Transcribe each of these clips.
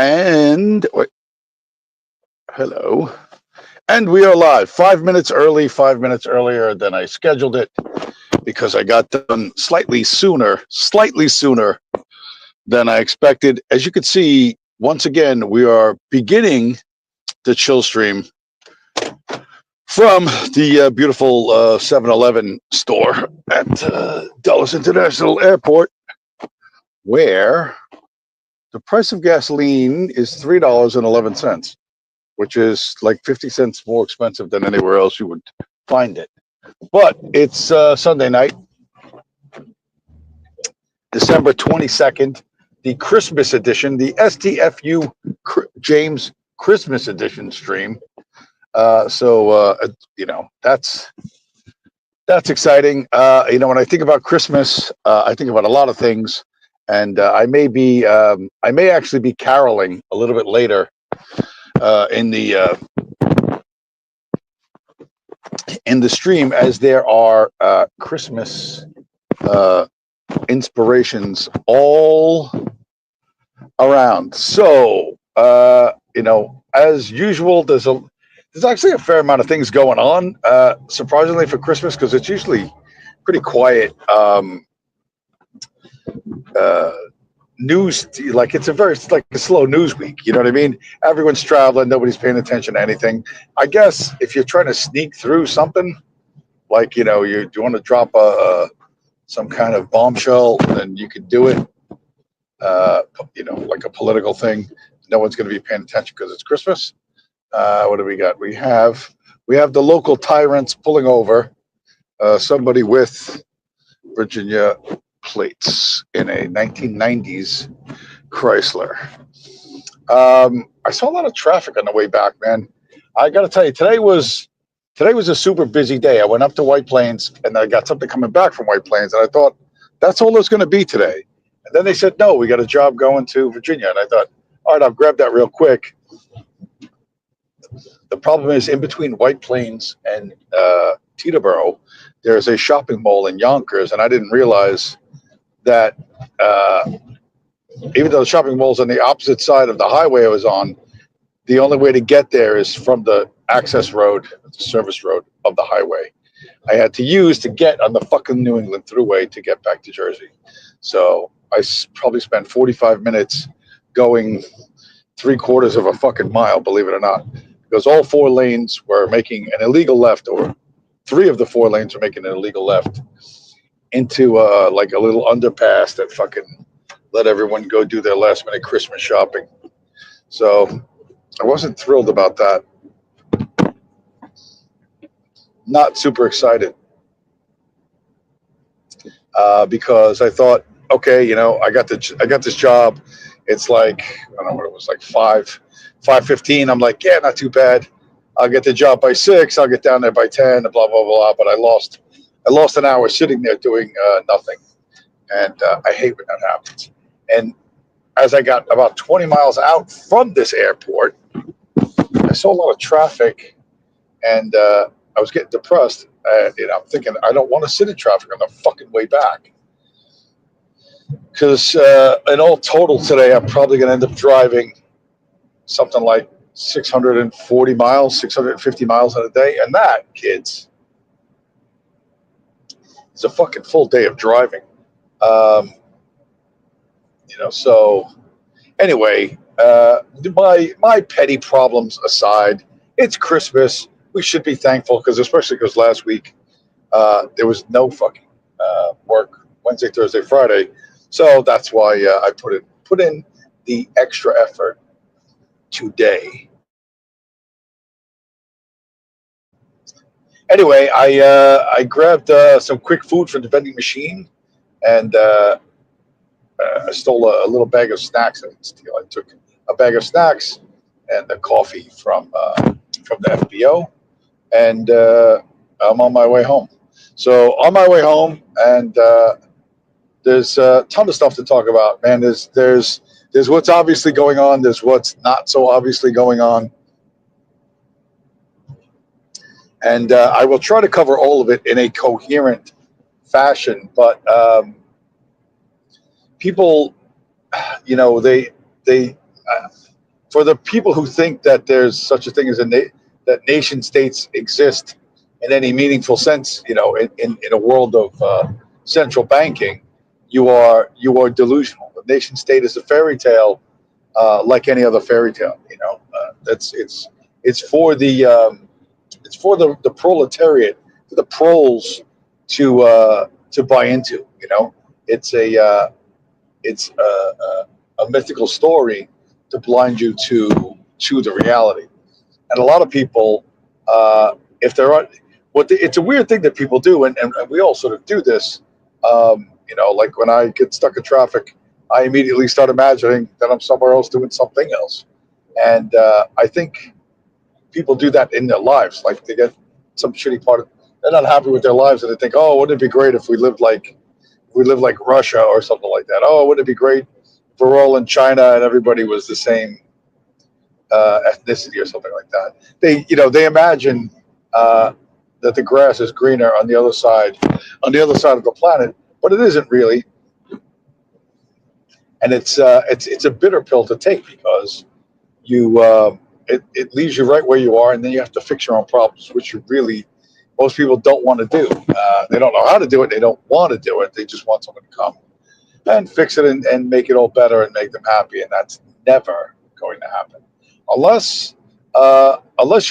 And wait, hello. And we are live 5 minutes early, 5 minutes earlier than I scheduled it because I got done slightly sooner than I expected. As you can see, once again, we are beginning the chill stream from the beautiful 7-Eleven store at Dulles International Airport, where the price of gasoline is $3.11, which is like 50 cents more expensive than anywhere else you would find it. But it's Sunday night, December 22nd, the Christmas edition, the STFU James Christmas edition stream. That's exciting. When I think about Christmas, I think about a lot of things, and I may actually be caroling a little bit later in the stream, as there are Christmas inspirations all around. So as usual, there's actually a fair amount of things going on, surprisingly, for Christmas, because it's usually pretty quiet. News, like it's like a slow news week. You know what I mean? Everyone's traveling, nobody's paying attention to anything. I guess if you're trying to sneak through something, like you want to drop some kind of bombshell, then you could do it. Like a political thing. No one's going to be paying attention because it's Christmas. What do we got? We have the local tyrants pulling over somebody with Virginia plates in a 1990s Chrysler. I saw a lot of traffic on the way back, man. I got to tell you, today was a super busy day. I went up to White Plains, and I got something coming back from White Plains, and I thought that's all there's going to be today. And then they said, no, we got a job going to Virginia. And I thought, all right, I'll grab that real quick. The problem is, in between White Plains and Teterboro, there's a shopping mall in Yonkers, and I didn't realize that even though the shopping mall's on the opposite side of the highway I was on, the only way to get there is from the access road, the service road of the highway. I had to use to get on the fucking New England Thruway to get back to Jersey. So I probably spent 45 minutes going 3/4 of a fucking mile, believe it or not, because all four lanes were making an illegal left, or 3 of the 4 lanes were making an illegal left into like a little underpass that fucking let everyone go do their last minute Christmas shopping. So I wasn't thrilled about that. Not super excited because I thought, okay, I got this job. It's like, I don't know what it was, like 5:15. I'm like, yeah, not too bad. I'll get the job by 6. I'll get down there by 10. Blah blah blah. But I lost an hour sitting there doing nothing, and I hate when that happens. And as I got about 20 miles out from this airport, I saw a lot of traffic, and I was getting depressed. I'm thinking, I don't want to sit in traffic on the fucking way back. Because in all total today, I'm probably going to end up driving something like 640 miles, 650 miles in a day. And that, kids, is a fucking full day of driving. So anyway, my petty problems aside, it's Christmas. We should be thankful, especially because last week there was no fucking work Wednesday, Thursday, Friday. So that's why I put in the extra effort today. Anyway, I grabbed some quick food from the vending machine, and I stole a little bag of snacks. I didn't steal. I took a bag of snacks and a coffee from the FBO, and I'm on my way home. So on my way home, and there's a ton of stuff to talk about, man. There's what's obviously going on. There's what's not so obviously going on. And I will try to cover all of it in a coherent fashion. But people, they For the people who think that there's such a thing as that nation states exist in any meaningful sense, in a world of central banking, you are delusional. The nation state is a fairy tale, like any other fairy tale. That's it's for the proletariat, for the proles to buy into. It's a mythical story to blind you to the reality. And a lot of people, if there are, it's a weird thing that people do, and we all sort of do this. Like when I get stuck in traffic, I immediately start imagining that I'm somewhere else doing something else. And I think people do that in their lives. Like they get some shitty part of, they're not happy with their lives, and they think, oh, wouldn't it be great if we lived like Russia or something like that? Oh, wouldn't it be great if we're all in China and everybody was the same ethnicity or something like that? They imagine that the grass is greener on the other side of the planet, but it isn't really. And it's a bitter pill to take because it leaves you right where you are, and then you have to fix your own problems, which you really most people don't want to do. They don't know how to do it. They don't want to do it. They just want someone to come and fix it and make it all better and make them happy, and that's never going to happen unless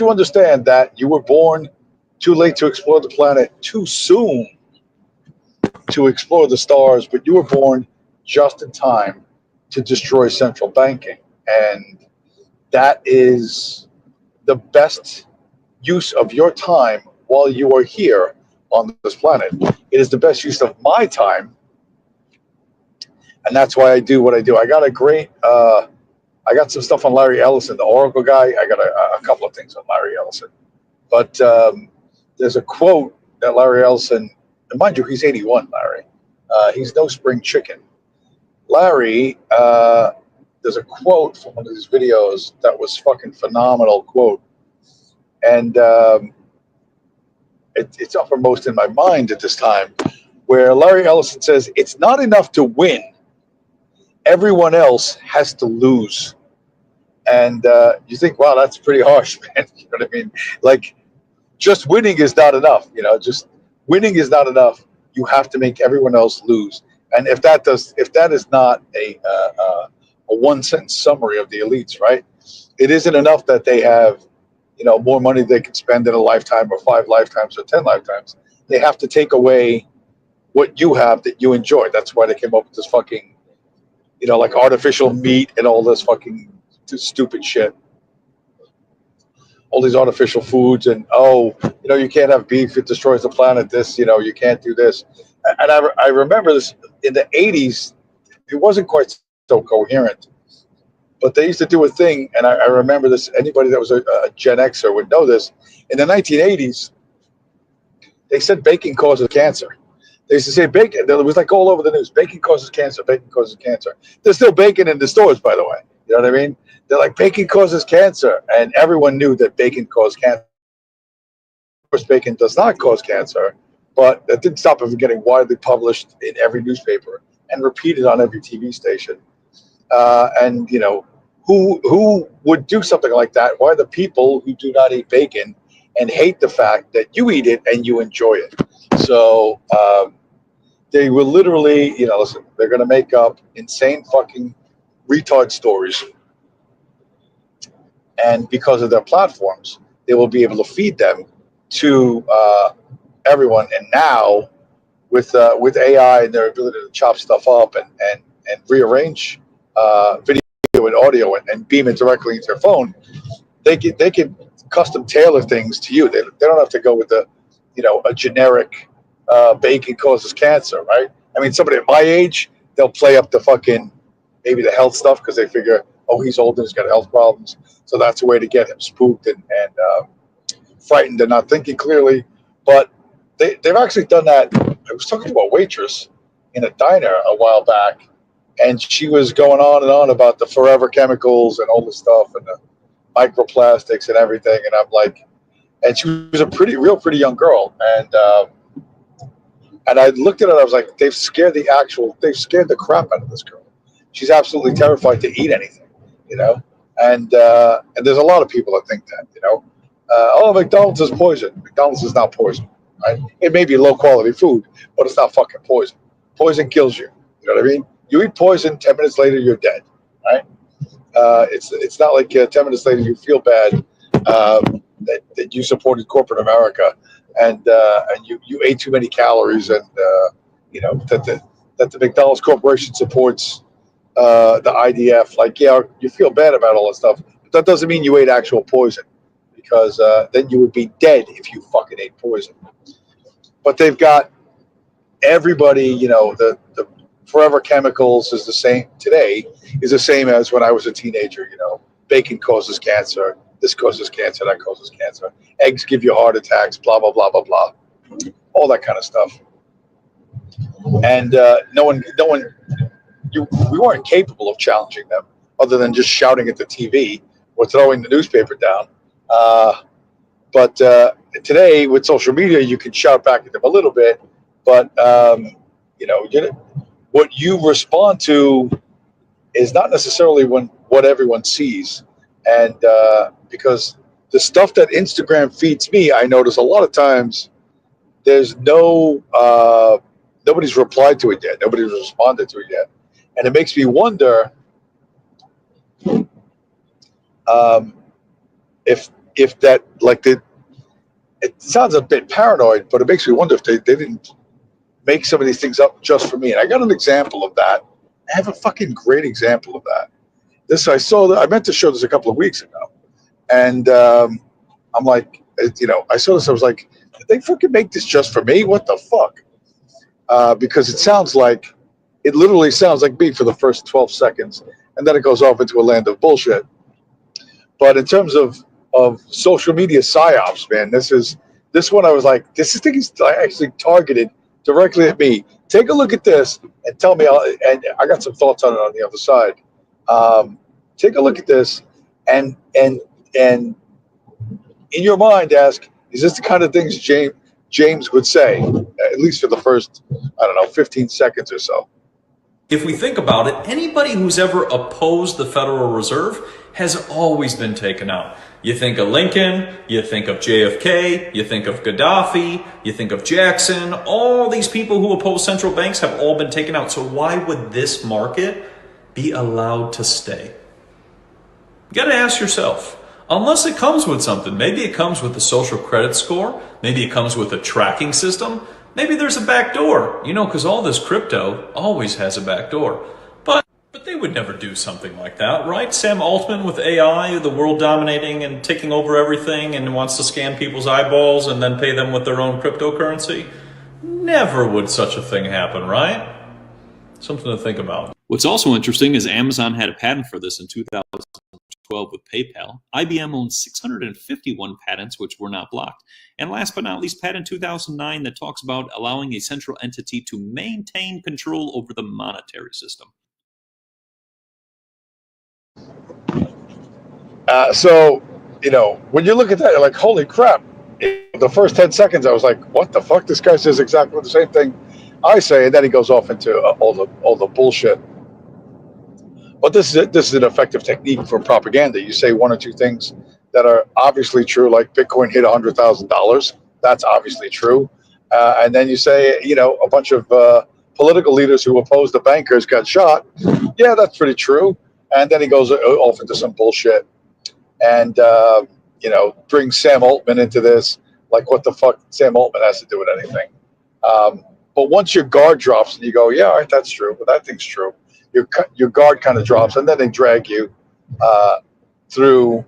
you understand that you were born too late to explore the planet, too soon to explore the stars, but you were born just in time to destroy central banking. And that is the best use of your time while you are here on this planet. It is the best use of my time, and that's why I do what I do. I got some stuff on Larry Ellison, the Oracle guy. I got a couple of things on Larry Ellison, but there's a quote that Larry Ellison, and mind you, he's 81. Larry, he's no spring chicken. Larry, there's a quote from one of these videos that was fucking phenomenal quote, and it's uppermost in my mind at this time, where Larry Ellison says, "It's not enough to win; everyone else has to lose." And you think, wow, that's pretty harsh, man. You know what I mean? Like, just winning is not enough. Just winning is not enough. You have to make everyone else lose. And if that is not a one sentence summary of the elites, right? It isn't enough that they have, more money they can spend in a lifetime or 5 lifetimes or 10 lifetimes. They have to take away what you have that you enjoy. That's why they came up with this fucking, like artificial meat and all this fucking stupid shit. All these artificial foods, and you can't have beef, it destroys the planet. This, you can't do this. And I remember this in the 80s. It wasn't quite so coherent, but they used to do a thing, and I remember this. Anybody that was a Gen Xer would know this. In the 1980s, they said bacon causes cancer. They used to say bacon. It was like all over the news. Bacon causes cancer. Bacon causes cancer. There's still bacon in the stores, by the way. You know what I mean? They're like, bacon causes cancer. And everyone knew that bacon caused cancer. Of course, bacon does not cause cancer, but that didn't stop it from getting widely published in every newspaper and repeated on every TV station. And, who would do something like that? Why the people who do not eat bacon and hate the fact that you eat it and you enjoy it? So they will literally, listen, they're going to make up insane fucking retard stories. And because of their platforms, they will be able to feed them to everyone. And now, with AI and their ability to chop stuff up and rearrange video and audio and beam it directly into their phone, they can custom tailor things to you. They don't have to go with a generic bacon causes cancer, right? I mean, somebody at my age, they'll play up the fucking maybe the health stuff because they figure, oh, he's old and he's got health problems, so that's a way to get him spooked and frightened and not thinking clearly. But they've actually done that. I was talking to a waitress in a diner a while back, and she was going on and on about the forever chemicals and all this stuff and the microplastics and everything. And I'm like, and she was a pretty young girl, and I looked at it. I was like, they've scared the crap out of this girl. She's absolutely terrified to eat anything. you know. And there's a lot of people that think that, oh, McDonald's is poison. McDonald's is not poison, right? It may be low quality food, but it's not fucking poison. Poison kills you. You know what I mean? You eat poison, 10 minutes later you're dead, right? It's not like 10 minutes later you feel bad that you supported corporate America and you ate too many calories and that the McDonald's Corporation supports the IDF. Like, yeah, you feel bad about all that stuff, but that doesn't mean you ate actual poison, because then you would be dead if you fucking ate poison. But they've got everybody, the forever chemicals is the same today, is the same as when I was a teenager. Bacon causes cancer, this causes cancer, that causes cancer, eggs give you heart attacks, blah blah blah blah blah, all that kind of stuff. And we weren't capable of challenging them, other than just shouting at the TV or throwing the newspaper down. But today, with social media, you can shout back at them a little bit, but what you respond to is not necessarily what everyone sees, and because the stuff that Instagram feeds me, I notice a lot of times there's nobody's replied to it yet, nobody's responded to it yet, and it makes me wonder if that, like, it sounds a bit paranoid, but it makes me wonder if they didn't make some of these things up just for me. And I got an example of that. I have a fucking great example of that. I meant to show this a couple of weeks ago, and I'm like, I saw this. I was like, did they fucking make this just for me? What the fuck? Because it literally sounds like me for the first 12 seconds, and then it goes off into a land of bullshit. But in terms of social media psyops, man, this one I was like, this thing is actually targeted directly at me. Take a look at this and tell me. And I got some thoughts on it on the other side. Take a look at this, and in your mind, ask: is this the kind of things James would say? At least for the first, I don't know, 15 seconds or so. If we think about it, anybody who's ever opposed the Federal Reserve has always been taken out. You think of Lincoln, you think of JFK, you think of Gaddafi, you think of Jackson. All these people who oppose central banks have all been taken out. So why would this market be allowed to stay? You got to ask yourself, unless it comes with something. Maybe it comes with a social credit score. Maybe it comes with a tracking system. Maybe there's a back door, because all this crypto always has a back door. But they would never do something like that, right? Sam Altman with AI, the world dominating and taking over everything, and wants to scan people's eyeballs and then pay them with their own cryptocurrency. Never would such a thing happen, right? Something to think about. What's also interesting is Amazon had a patent for this in 2012 with PayPal. IBM owns 651 patents, which were not blocked. And last but not least, patent 2009 that talks about allowing a central entity to maintain control over the monetary system. So, when you look at that, you're like, holy crap. The first 10 seconds, I was like, what the fuck? This guy says exactly the same thing I say, and then he goes off into all the bullshit. But this is an effective technique for propaganda. You say one or two things that are obviously true, like Bitcoin hit $100,000. That's obviously true. And then you say, a bunch of political leaders who oppose the bankers got shot. Yeah, that's pretty true. And then he goes off into some bullshit and, brings Sam Altman into this. Like, what the fuck Sam Altman has to do with anything? But once your guard drops and you go, yeah, all right, that's true, but that thing's true, your guard kind of drops, and then they drag you through,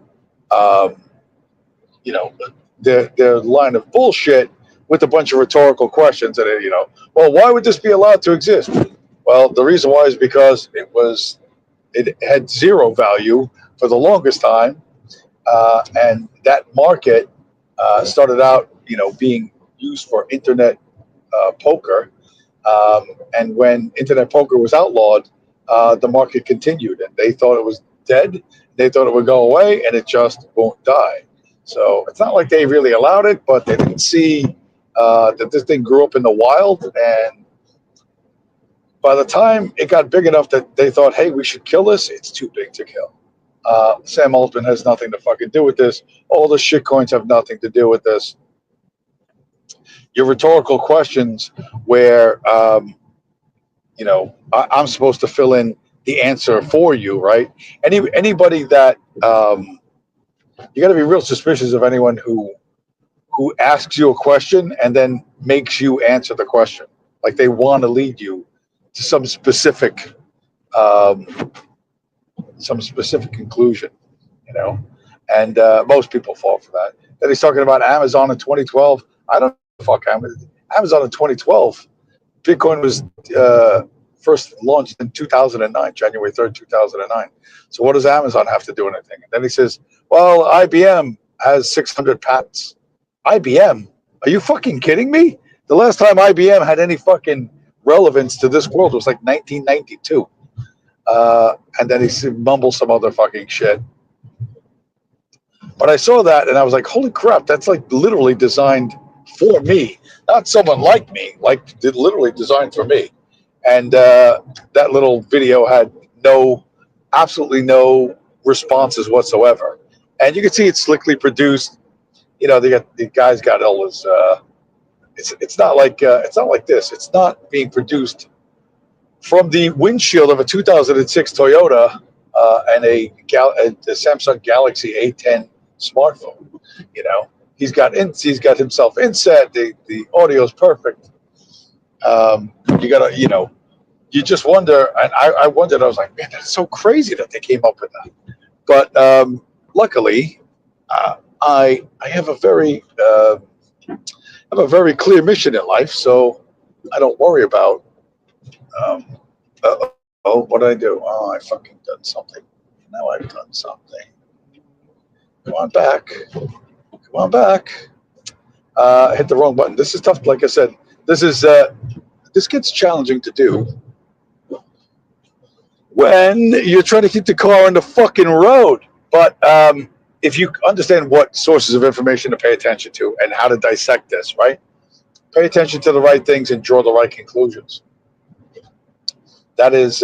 their line of bullshit with a bunch of rhetorical questions. And, well, why would this be allowed to exist? Well, the reason why is because it had zero value for the longest time, and that market started out, being used for internet poker, and when internet poker was outlawed, the market continued, and they thought it was dead. They thought it would go away, and it just won't die. So it's not like they really allowed it, but they didn't see that this thing grew up in the wild, and by the time it got big enough that they thought, hey, we should kill this, it's too big to kill. Sam Altman has nothing to fucking do with this. All the shitcoins have nothing to do with this. Your rhetorical questions where, I'm supposed to fill in the answer for you, right? Anybody that, you got to be real suspicious of anyone who asks you a question and then makes you answer the question. Like they want to lead you to um, some specific conclusion, you know. And most people fall for that. Then he's talking about Amazon in 2012. I don't know, fuck Amazon in 2012. Bitcoin was first launched in 2009, January 3rd, 2009. So what does Amazon have to do anything? And then he says, well, IBM has 600 patents. IBM? Are you fucking kidding me? The last time IBM had any fucking relevance to this world was like 1992. And then he mumbles some other fucking shit. But I saw that and I was like, holy crap, that's like literally designed for me. Not someone like me, like literally designed for me. And that little video had absolutely no responses whatsoever. And you can see it's slickly produced. The guy's got all his. It's not like this. It's not being produced from the windshield of a 2006 Toyota and a Samsung Galaxy A10 smartphone. He's got himself inset. The audio is perfect. You just wonder, and I wondered. I was like, man, that's so crazy that they came up with that. But luckily, I have a very clear mission in life, so I don't worry about. What did I do? Oh, I fucking done something. Now I've done something. Come on back. Come on back. Hit the wrong button. This is tough. Like I said, this gets challenging to do when you're trying to keep the car on the fucking road. But if you understand what sources of information to pay attention to and how to dissect this, right? Pay attention to the right things and draw the right conclusions. That's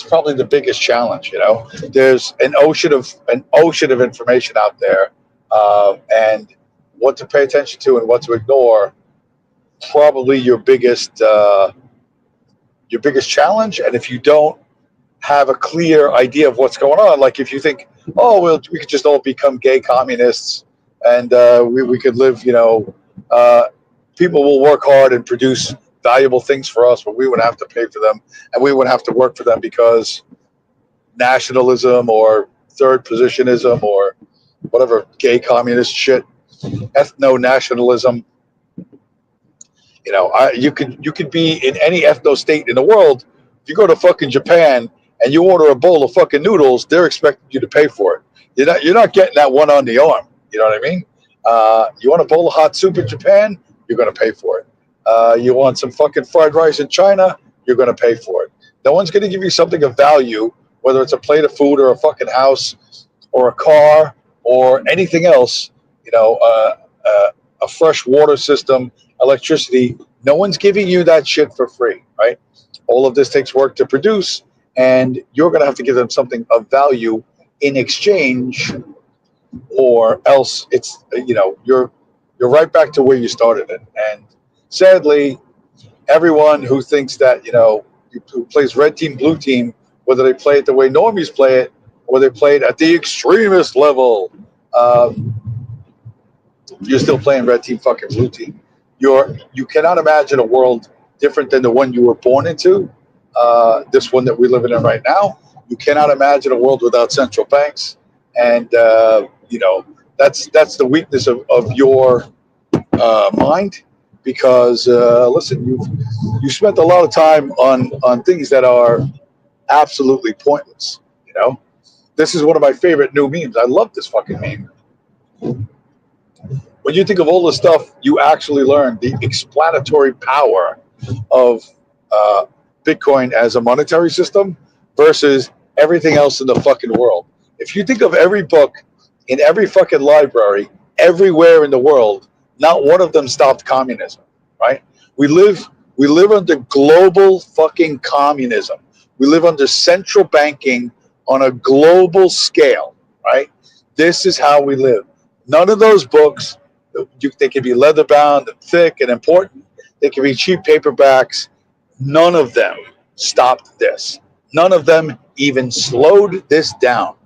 probably the biggest challenge. There's an ocean of information out there, and what to pay attention to and what to ignore. Probably your biggest challenge. And if you don't have a clear idea of what's going on, like if you think, oh, well, we could just all become gay communists and we could live, people will work hard and produce valuable things for us, but we would have to pay for them and we would have to work for them because nationalism or third positionism or whatever gay communist shit, ethno-nationalism. You could be in any ethno state in the world. If you go to fucking Japan and you order a bowl of fucking noodles, they're expecting you to pay for it. You're not getting that one on the arm. You know what I mean? You want a bowl of hot soup in Japan, you're going to pay for it. You want some fucking fried rice in China, you're going to pay for it. No one's going to give you something of value, whether it's a plate of food or a fucking house or a car or anything else. A fresh water system, electricity. No one's giving you that shit for free, right? All of this takes work to produce, and you're going to have to give them something of value in exchange, or else it's you're right back to where you started it. And sadly, everyone who thinks that who plays red team, blue team, whether they play it the way normies play it or they play it at the extremist level, you're still playing red team, fucking blue team. You cannot imagine a world different than the one you were born into. This one that we're living in right now. You cannot imagine a world without central banks, and that's the weakness of your mind. Because listen, you spent a lot of time on things that are absolutely pointless. This is one of my favorite new memes. I love this fucking meme. When you think of all the stuff you actually learned, the explanatory power of Bitcoin as a monetary system versus everything else in the fucking world. If you think of every book in every fucking library everywhere in the world, not one of them stopped communism, right? We live under global fucking communism. We live under central banking on a global scale, right? This is how we live. None of those books, they can be leather bound and thick and important. They can be cheap paperbacks. None of them stopped this. None of them even slowed this down.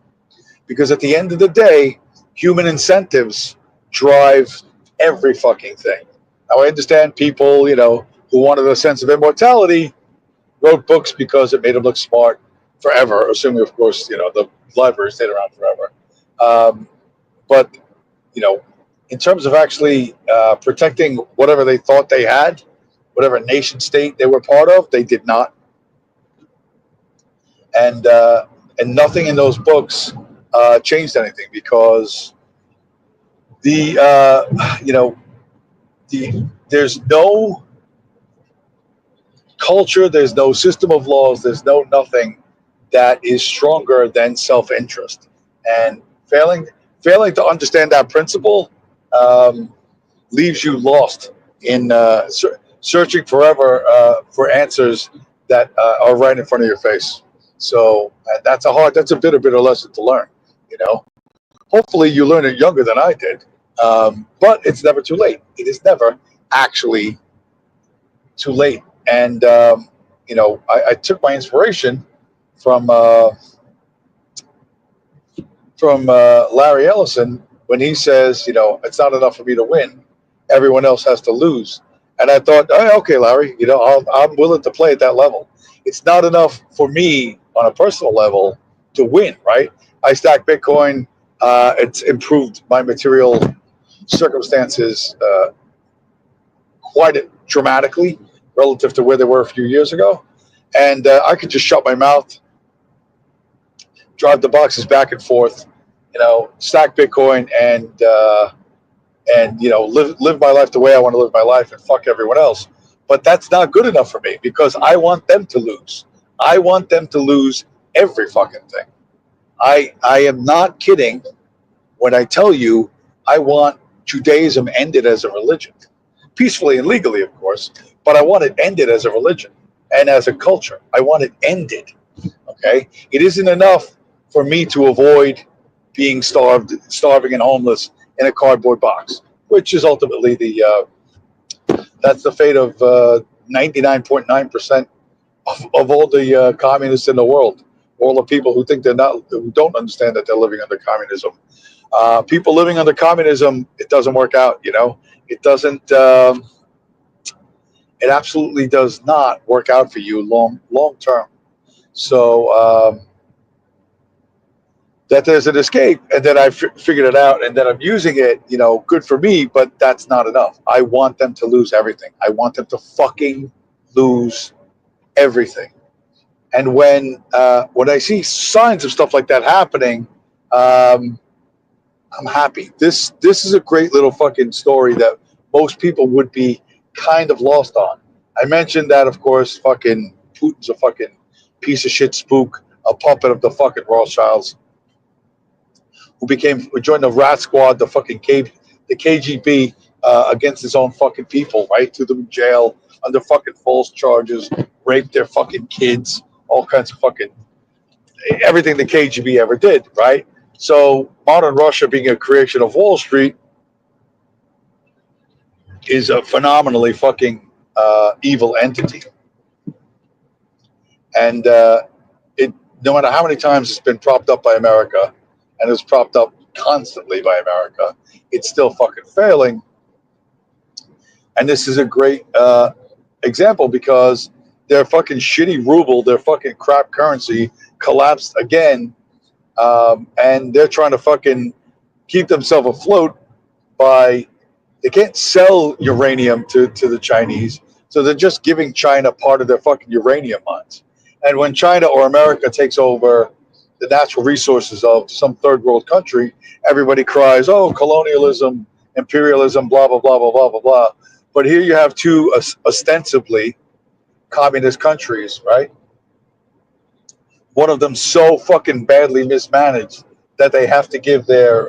Because at the end of the day, human incentives drive every fucking thing. Now, I understand people, who wanted a sense of immortality wrote books because it made them look smart forever, assuming, of course, the library stayed around forever. But, you know, in terms of actually protecting whatever they thought they had, whatever nation state they were part of, they did not. And nothing in those books changed anything because the there's no culture, there's no system of laws, there's no nothing that is stronger than self-interest. And failing to understand that principle leaves you lost in searching forever for answers that are right in front of your face. So that's a bitter lesson to learn. Hopefully you learn it younger than I did, but it's never too late. It is never actually too late. And I took my inspiration from Larry Ellison when he says, it's not enough for me to win; everyone else has to lose. And I thought, oh, okay, Larry, I'm willing to play at that level. It's not enough for me on a personal level to win, right? I stack Bitcoin. It's improved my material circumstances quite dramatically relative to where they were a few years ago. And I could just shut my mouth, drive the boxes back and forth, stack Bitcoin and live my life the way I want to live my life and fuck everyone else. But that's not good enough for me because I want them to lose. I want them to lose every fucking thing. I am not kidding when I tell you I want Judaism ended as a religion. Peacefully and legally, of course, but I want it ended as a religion and as a culture. I want it ended. Okay? It isn't enough for me to avoid being starving and homeless in a cardboard box, which is ultimately that's the fate of 99.9% of all the communists in the world. All the people who don't understand that they're living under communism. People living under communism, it doesn't work out. It doesn't. It absolutely does not work out for you long term. So that there's an escape, and then I figured it out, and then I'm using it. Good for me, but that's not enough. I want them to lose everything. I want them to fucking lose everything. And when I see signs of stuff like that happening, I'm happy. This is a great little fucking story that most people would be kind of lost on. I mentioned that, of course, fucking Putin's a fucking piece of shit spook, a puppet of the fucking Rothschilds, who joined the rat squad, the KGB against his own fucking people, right? Threw them in jail under fucking false charges, raped their fucking kids, all kinds of fucking everything the KGB ever did, right? So modern Russia, being a creation of Wall Street, is a phenomenally fucking evil entity. And no matter how many times it's been propped up by America, and it's propped up constantly by America, it's still fucking failing. And this is a great example because their fucking shitty ruble, their fucking crap currency collapsed again. And they're trying to fucking keep themselves afloat they can't sell uranium to the Chinese. So they're just giving China part of their fucking uranium mines. And when China or America takes over the natural resources of some third world country, everybody cries, oh, colonialism, imperialism, blah, blah, blah, blah, blah, blah, blah. But here you have two ostensibly communist countries, right? One of them so fucking badly mismanaged that they have to give their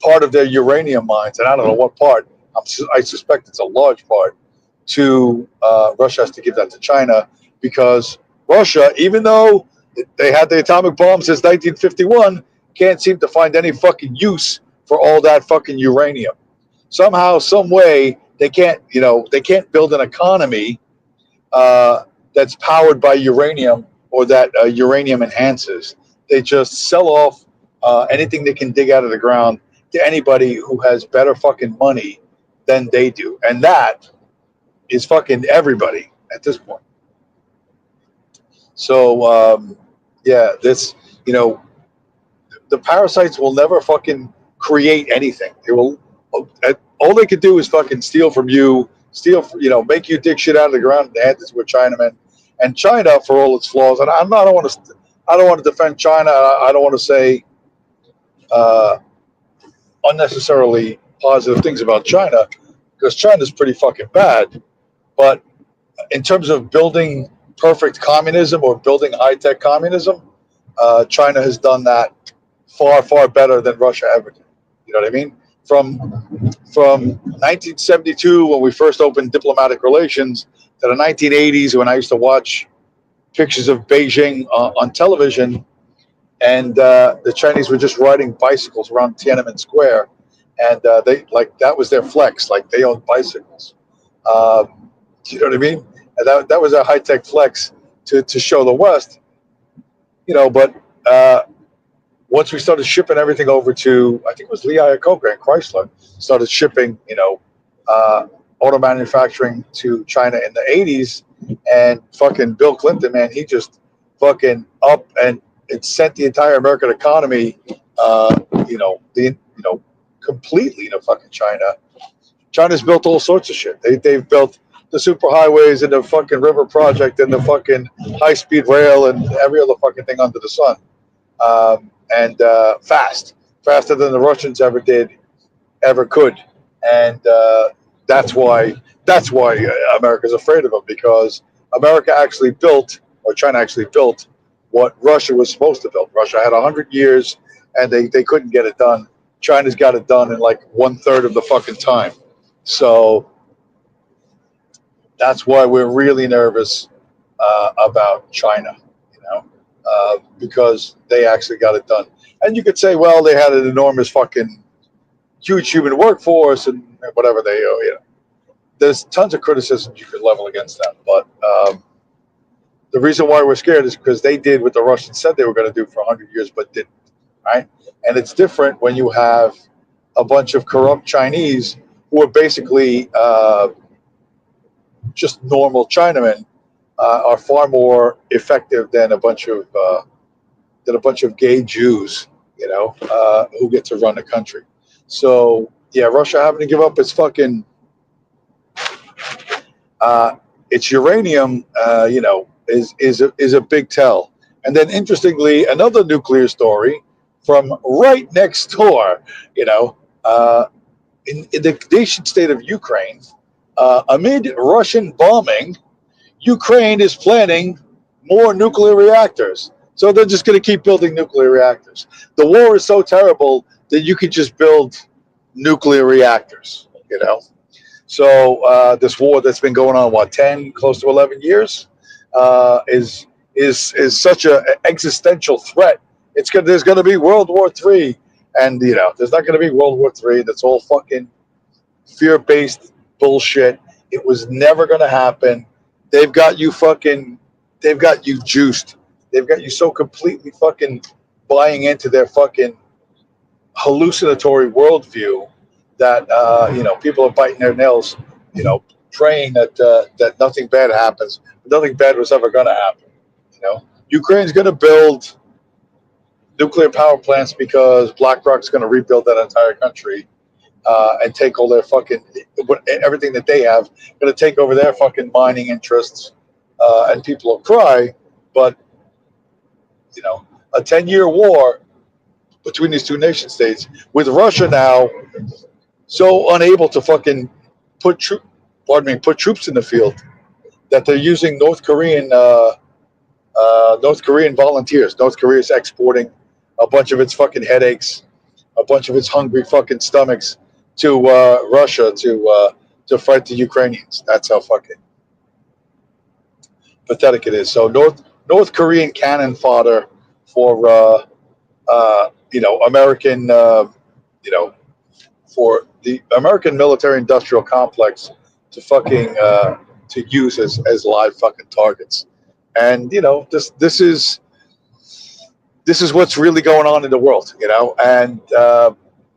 part of their uranium mines, and I don't know what part, I suspect it's a large part, to Russia has to give that to China because Russia, even though They had the atomic bomb since 1951. Can't seem to find any fucking use for all that fucking uranium. Somehow, some way, they can't. They can't build an economy that's powered by uranium or that uranium enhances. They just sell off anything they can dig out of the ground to anybody who has better fucking money than they do, and that is fucking everybody at this point. So yeah, this the parasites will never fucking create anything. They will all they could do is fucking steal from you, make you dig shit out of the ground and hand this with Chinamen. And China, for all its flaws, and I don't want to defend China. I don't want to say uh, unnecessarily positive things about China because China's pretty fucking bad. But in terms of building perfect communism or building high tech communism, China has done that far, far better than Russia ever did. You know what I mean? From 1972, when we first opened diplomatic relations, to the 1980s, when I used to watch pictures of Beijing on television, and the Chinese were just riding bicycles around Tiananmen Square, and they like that was their flex, like they owned bicycles. You know what I mean? And that was a high tech flex to show the West. But once we started shipping everything over to, I think it was Lee Iacocca and Chrysler, started shipping, auto manufacturing to China in the 80s, and fucking Bill Clinton, man, he just fucking up and it sent the entire American economy, completely to fucking China. China's built all sorts of shit. They've built the superhighways and the fucking river project and the fucking high speed rail and every other fucking thing under the sun. And faster than the Russians ever could, and that's why America's afraid of them, because America actually built, or China actually built, what Russia was supposed to build. Russia had 100 years, and they couldn't get it done. China's got it done in like 1/3 of the fucking time. So that's why we're really nervous about China. Because they actually got it done. And you could say, well, they had an enormous fucking huge human workforce and whatever there's tons of criticisms you could level against that. But the reason why we're scared is because they did what the Russians said they were going to do for 100 years, but didn't. Right? And it's different when you have a bunch of corrupt Chinese who are basically just normal Chinamen, are far more effective than a bunch of gay Jews, who get to run the country. So yeah, Russia having to give up its fucking its uranium, is a big tell. And then interestingly, another nuclear story from right next door, in the nation state of Ukraine, amid Russian bombing, Ukraine is planning more nuclear reactors. So they're just going to keep building nuclear reactors. The war is so terrible that you could just build nuclear reactors, So this war that's been going on, 10, close to 11 years, is such an existential threat. There's going to be World War III, and there's not going to be World War III. That's all fucking fear-based bullshit. It was never going to happen. They've got you juiced. They've got you so completely fucking buying into their fucking hallucinatory worldview that people are biting their nails, praying that nothing bad happens. Nothing bad was ever going to happen. Ukraine's going to build nuclear power plants because BlackRock's going to rebuild that entire country. And take all their fucking everything that they have, going to take over their fucking mining interests, and people will cry. But a 10-year war between these two nation states, with Russia now so unable to fucking put troops in the field, that they're using North Korean volunteers. North Korea is exporting a bunch of its fucking headaches, a bunch of its hungry fucking stomachs to Russia to fight the Ukrainians. That's how fucking pathetic it is. So North Korean cannon fodder for American for the American military-industrial complex to fucking to use as live fucking targets. And this is what's really going on in the world, and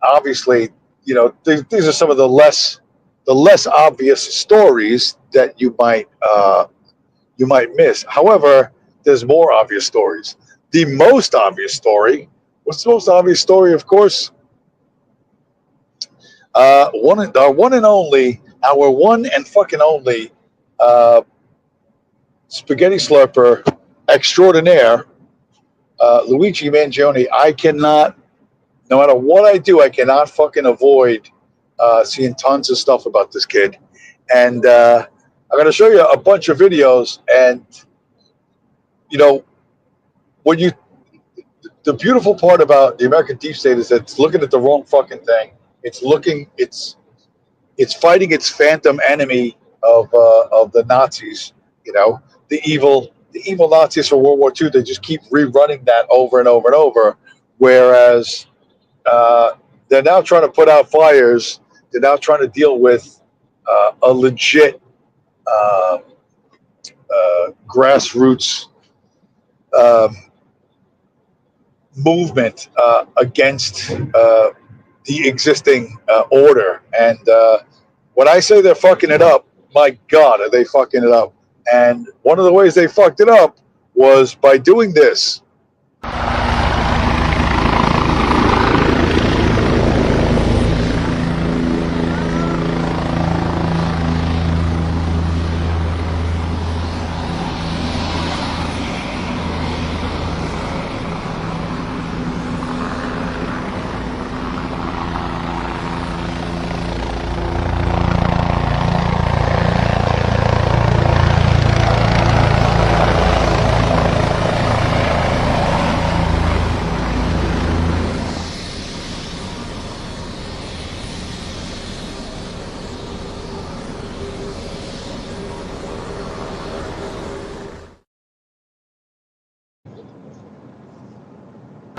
obviously, these are some of the less obvious stories that you might miss. However, there's more obvious stories. The most obvious story, what's the most obvious story? Of course, our one and fucking only spaghetti slurper extraordinaire, Luigi Mangione. I cannot, no matter what I do, I cannot fucking avoid seeing tons of stuff about this kid. And I'm going to show you a bunch of videos. And, when you, the beautiful part about the American deep state is that it's looking at the wrong fucking thing. It's fighting its phantom enemy of the Nazis. The evil Nazis from World War II. They just keep rerunning that over and over and over. Whereas they're now trying to put out fires. They're now trying to deal with a legit grassroots movement against the existing order. And when I say they're fucking it up, my God, are they fucking it up? And one of the ways they fucked it up was by doing this.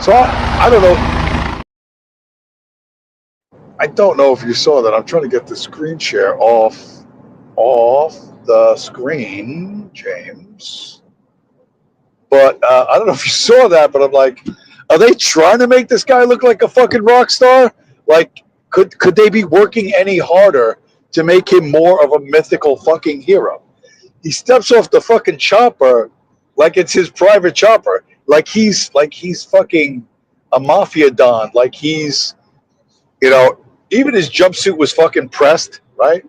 So I don't know. I don't know if you saw that. I'm trying to get the screen share off the screen, James. But I don't know if you saw that. But I'm like, are they trying to make this guy look like a fucking rock star? Like, could they be working any harder to make him more of a mythical fucking hero? He steps off the fucking chopper like it's his private chopper, like he's fucking a mafia don, like he's, even his jumpsuit was fucking pressed, right?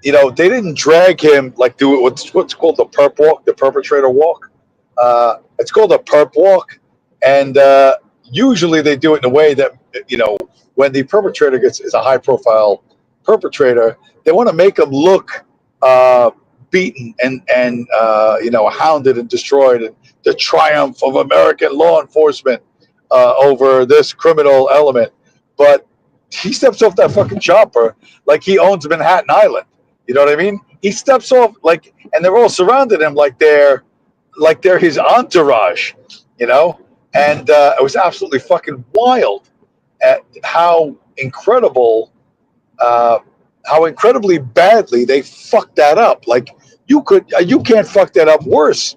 They didn't drag him like do what's called the perp walk, the perpetrator walk. It's called a perp walk, and usually they do it in a way that when the perpetrator is a high profile perpetrator, they want to make him look beaten and hounded and destroyed, and the triumph of American law enforcement over this criminal element. But he steps off that fucking chopper like he owns Manhattan Island. You know what I mean? He steps off and they're all surrounded him like they're his entourage, And it was absolutely fucking wild at how incredibly badly they fucked that up. Like you can't fuck that up worse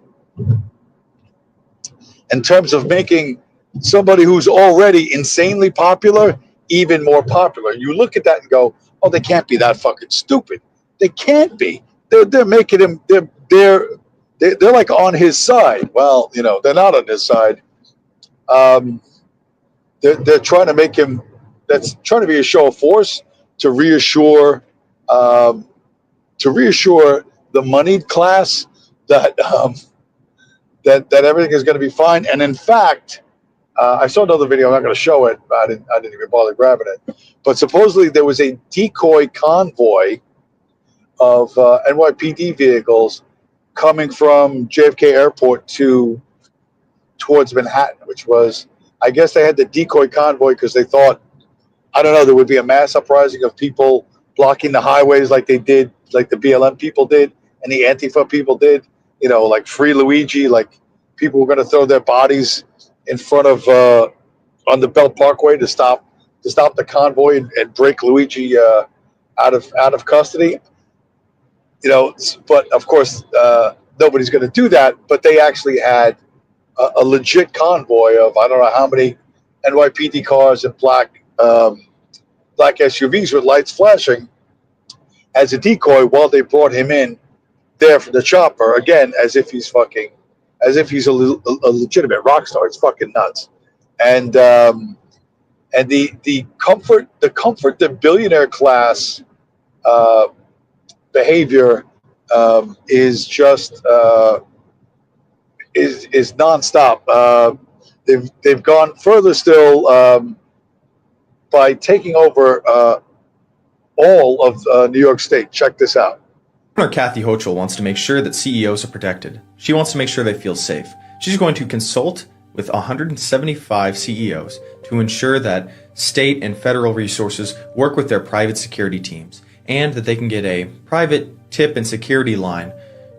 in terms of making somebody who's already insanely popular even more popular. You look at that and go, oh, they can't be that fucking stupid. They can't be. They're making him. They're like on his side. Well, they're not on his side. They're trying to make him. That's trying to be a show of force to reassure the moneyed class that that everything is going to be fine. And in fact, I saw another video. I'm not going to show it. I didn't even bother grabbing it. But supposedly there was a decoy convoy of NYPD vehicles coming from JFK Airport towards Manhattan, which was, I guess they had the decoy convoy because they thought, I don't know, there would be a mass uprising of people blocking the highways like they did, like the BLM people did and the Antifa people did. like Free Luigi, like people were going to throw their bodies in front of on the Belt Parkway to stop the convoy and break Luigi out of custody. But of course nobody's going to do that. But they actually had a legit convoy of I don't know how many NYPD cars and black SUVs with lights flashing as a decoy while they brought him in there from the chopper again, as if he's a legitimate rock star. It's fucking nuts. And the comfort that billionaire class behavior is just is nonstop. They've gone further still by taking over all of New York State. Check this out. Governor Kathy Hochul wants to make sure that CEOs are protected. She wants to make sure they feel safe. She's going to consult with 175 CEOs to ensure that state and federal resources work with their private security teams and that they can get a private tip and security line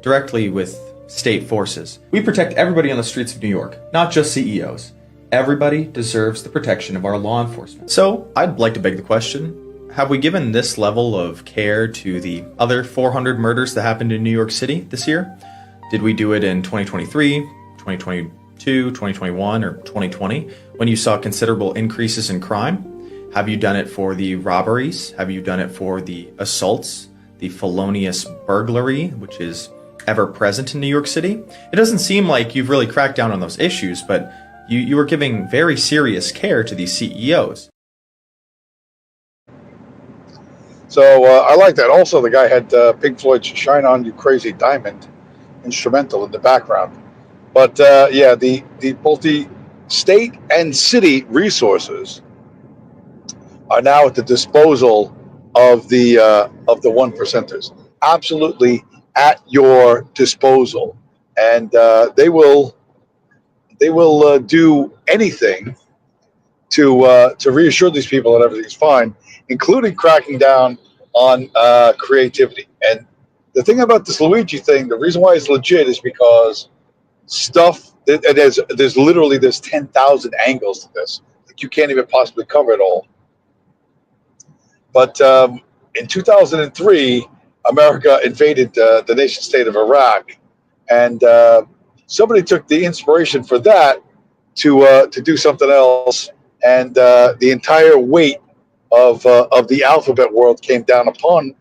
directly with state forces. We protect everybody on the streets of New York, not just CEOs. Everybody deserves the protection of our law enforcement. So I'd like to beg the question, have we given this level of care to the other 400 murders that happened in New York City this year? Did we do it in 2023, 2022, 2021, or 2020 when you saw considerable increases in crime? Have you done it for the robberies? Have you done it for the assaults, the felonious burglary, which is ever present in New York City? It doesn't seem like you've really cracked down on those issues, but you are giving very serious care to these CEOs. So I like that. Also, the guy had Pink Floyd's "Shine On You Crazy Diamond" instrumental in the background. But yeah, both the state and city resources are now at the disposal of the one percenters. Absolutely at your disposal, and they will do anything to reassure these people that everything's fine, including cracking down on creativity. And the thing about this Luigi thing, the reason why it's legit is because there's literally 10,000 angles to this. Like you can't even possibly cover it all. But in 2003, America invaded the nation state of Iraq, and somebody took the inspiration for that to do something else, and the entire weight of the alphabet world came down upon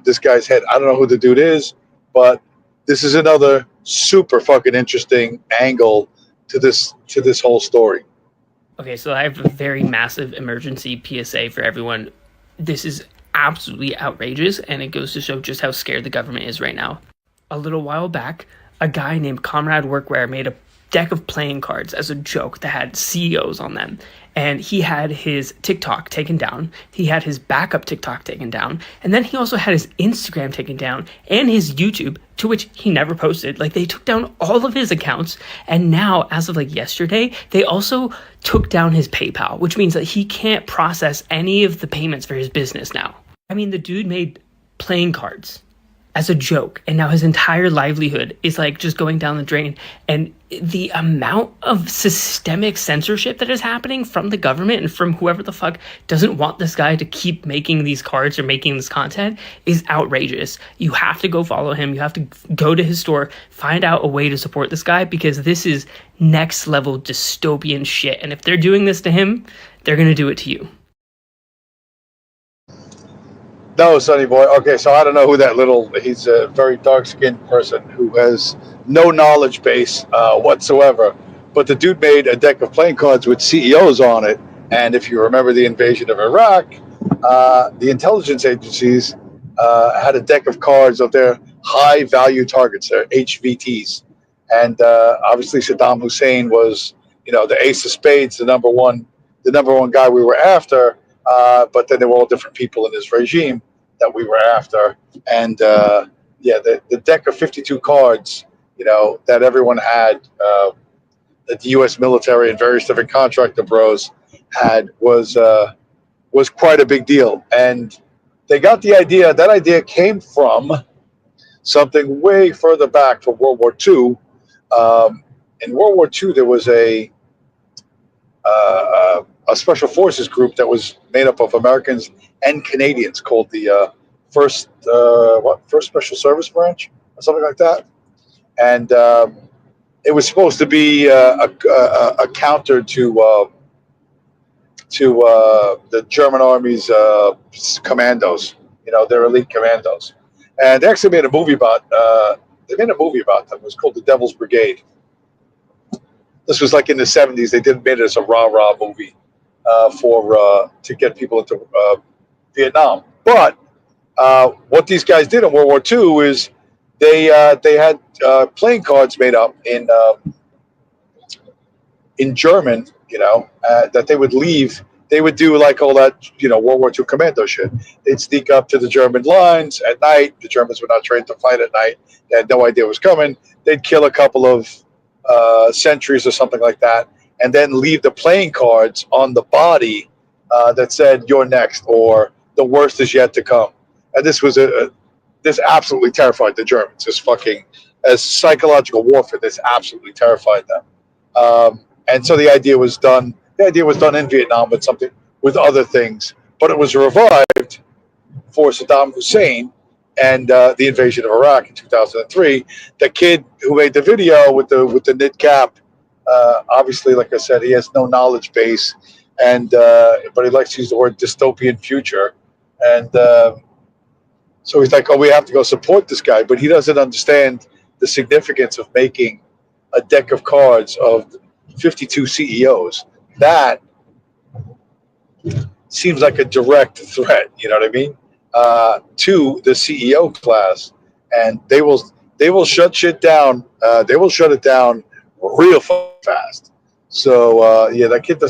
this guy's head. I don't know who the dude is, but this is another super fucking interesting angle to this whole story. Okay, so I have a very massive emergency PSA for everyone. This is absolutely outrageous, and it goes to show just how scared the government is right now. A little while back, a guy named Comrade Workwear made a deck of playing cards as a joke that had CEOs on them. And he had his TikTok taken down. He had his backup TikTok taken down. And then he also had his Instagram taken down and his YouTube, to which he never posted. Like, they took down all of his accounts. And now, as of like yesterday, they also took down his PayPal, which means that he can't process any of the payments for his business now. I mean, the dude made playing cards as a joke, and now his entire livelihood is like just going down the drain. And the amount of systemic censorship that is happening from the government and from whoever the fuck doesn't want this guy to keep making these cards or making this content is outrageous. You have to go follow him. You have to go to his store, find out a way to support this guy, because this is next level dystopian shit. And if they're doing this to him, they're gonna do it to you. No, Sonny Boy. Okay, so I don't know who he's a very dark-skinned person who has no knowledge base whatsoever. But the dude made a deck of playing cards with CEOs on it. And if you remember the invasion of Iraq, the intelligence agencies had a deck of cards of their high-value targets, their HVTs. And obviously Saddam Hussein was, the ace of spades, the number one guy we were after. But then there were all different people in his regime that we were after. And the deck of 52 cards, that everyone had, that the U.S. military and various different contractor bros had was quite a big deal. And they got the idea. That idea came from something way further back from World War II. In World War II, there was a special forces group that was made up of Americans and Canadians called the First Special Service Branch or something like that, and it was supposed to be a counter to the German army's commandos, their elite commandos, and they actually made a movie about. They made a movie about them. It was called The Devil's Brigade. This was like in the 70s. They made it as a rah-rah movie to get people into Vietnam. But what these guys did in World War II is they had playing cards made up in German, that they would leave. They would do like all that, World War II commando shit. They'd sneak up to the German lines at night. The Germans were not trained to fight at night. They had no idea what was coming. They'd kill a couple of sentries or something like that, and then leave the playing cards on the body that said "You're next" or "The worst is yet to come." And this absolutely terrified the Germans. This fucking as psychological warfare. This absolutely terrified them. And so the idea was done. The idea was done in Vietnam with other things, but it was revived for Saddam Hussein and the invasion of Iraq in 2003. The kid who made the video with the knit cap, obviously, like I said, he has no knowledge base, and but he likes to use the word dystopian future, and so he's like, "Oh, we have to go support this guy," but he doesn't understand the significance of making a deck of cards of 52 CEOs. That seems like a direct threat. You know what I mean? To the CEO class, and they will shut shit down. They will shut it down real fast. So yeah, that kid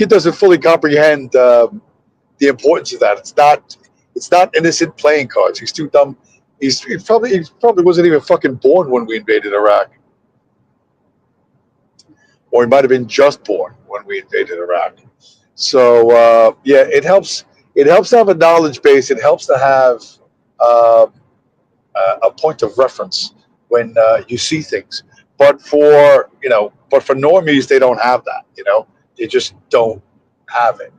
doesn't fully comprehend the importance of that. It's not innocent playing cards. He's too dumb. He probably wasn't even fucking born when we invaded Iraq, or he might have been just born when we invaded Iraq. So yeah, it helps. It helps to have a knowledge base. It helps to have a point of reference when you see things. But for normies, they don't have that. They just don't have it.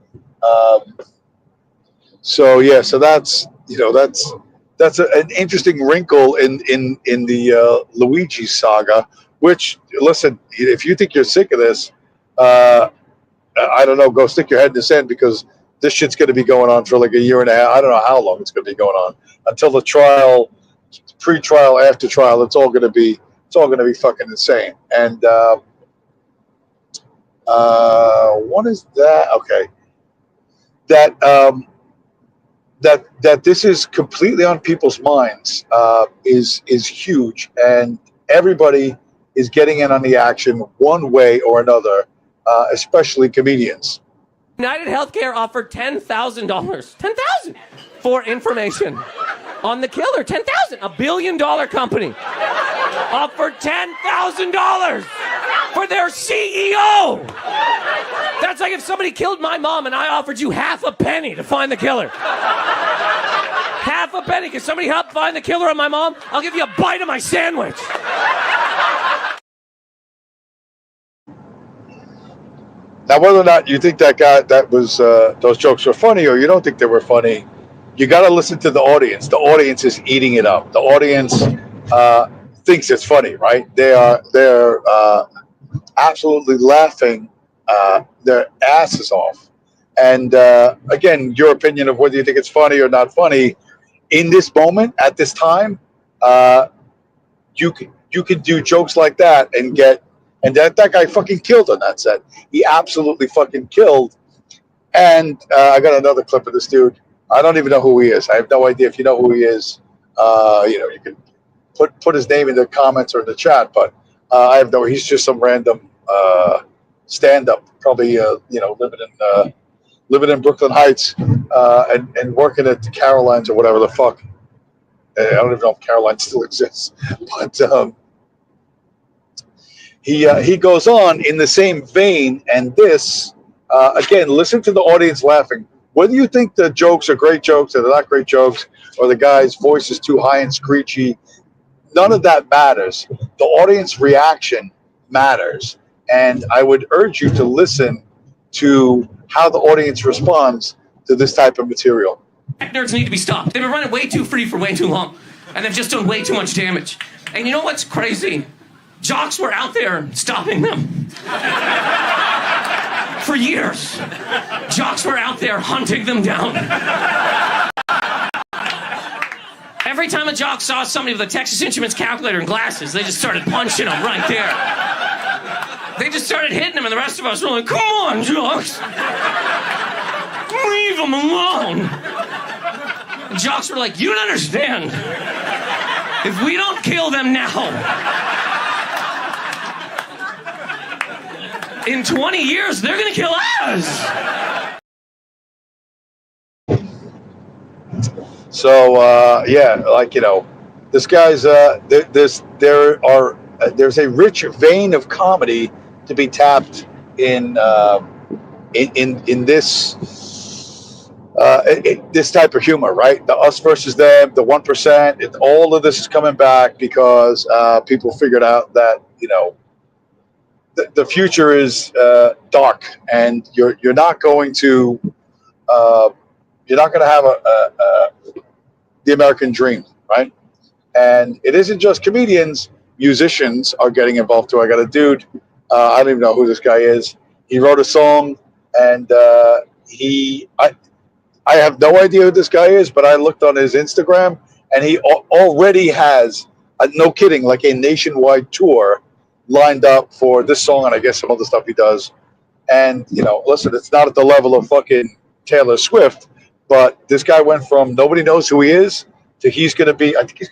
So yeah, so that's an interesting wrinkle in the Luigi saga. Which, listen, if you think you're sick of this, I don't know, go stick your head in the sand, because this shit's going to be going on for like a year and a half. I don't know how long it's going to be going on until the trial, pre-trial, after trial. It's all going to be fucking insane. And what is that? Okay, that this is completely on people's minds is huge, and everybody is getting in on the action one way or another, especially comedians. United Healthcare offered $10,000, $10,000 for information on the killer. $10,000, $1 billion company offered $10,000 for their CEO. That's like if somebody killed my mom and I offered you half a penny to find the killer. Half a penny. Can somebody help find the killer of my mom? I'll give you a bite of my sandwich. Now, whether or not you think that was those jokes were funny, or you don't think they were funny, you got to listen to the audience. The audience is eating it up. The audience thinks it's funny, right? They're absolutely laughing their asses off. And again, your opinion of whether you think it's funny or not funny in this moment at this time, you can do jokes like that and get. And that guy fucking killed on that set. He absolutely fucking killed. And I got another clip of this dude. I don't even know who he is. I have no idea. If you know who he is, you can put his name in the comments or in the chat. But I have no. He's just some random stand-up, probably living in Brooklyn Heights and working at the Carolines or whatever the fuck. I don't even know if Caroline still exists, but. He goes on in the same vein, and this again. Listen to the audience laughing. Whether you think the jokes are great jokes or they're not great jokes, or the guy's voice is too high and screechy, none of that matters. The audience reaction matters. And I would urge you to listen to how the audience responds to this type of material. Nerds need to be stopped. They've been running way too free for way too long, and they've just done way too much damage. And you know what's crazy? Jocks were out there stopping them. For years. Jocks were out there hunting them down. Every time a jock saw somebody with a Texas Instruments calculator and glasses, they just started punching them right there. They just started hitting them, and the rest of us were like, come on, jocks. Leave them alone. And jocks were like, you don't understand. If we don't kill them now, in 20 years, they're gonna kill us. So yeah, like, you know, this guy's there's a rich vein of comedy to be tapped in this this type of humor, right? The us versus them, the 1%. All of this is coming back because people figured out that, you know, the future is dark, and you're not going to have the American dream, right? And it isn't just comedians; musicians are getting involved too. I got a dude, I don't even know who this guy is. He wrote a song, and I have no idea who this guy is, but I looked on his Instagram, and he already has, no kidding, like a nationwide tour lined up for this song and I guess some other stuff he does. And, you know, listen, it's not at the level of fucking Taylor Swift, but this guy went from nobody knows who he is to I think he's going to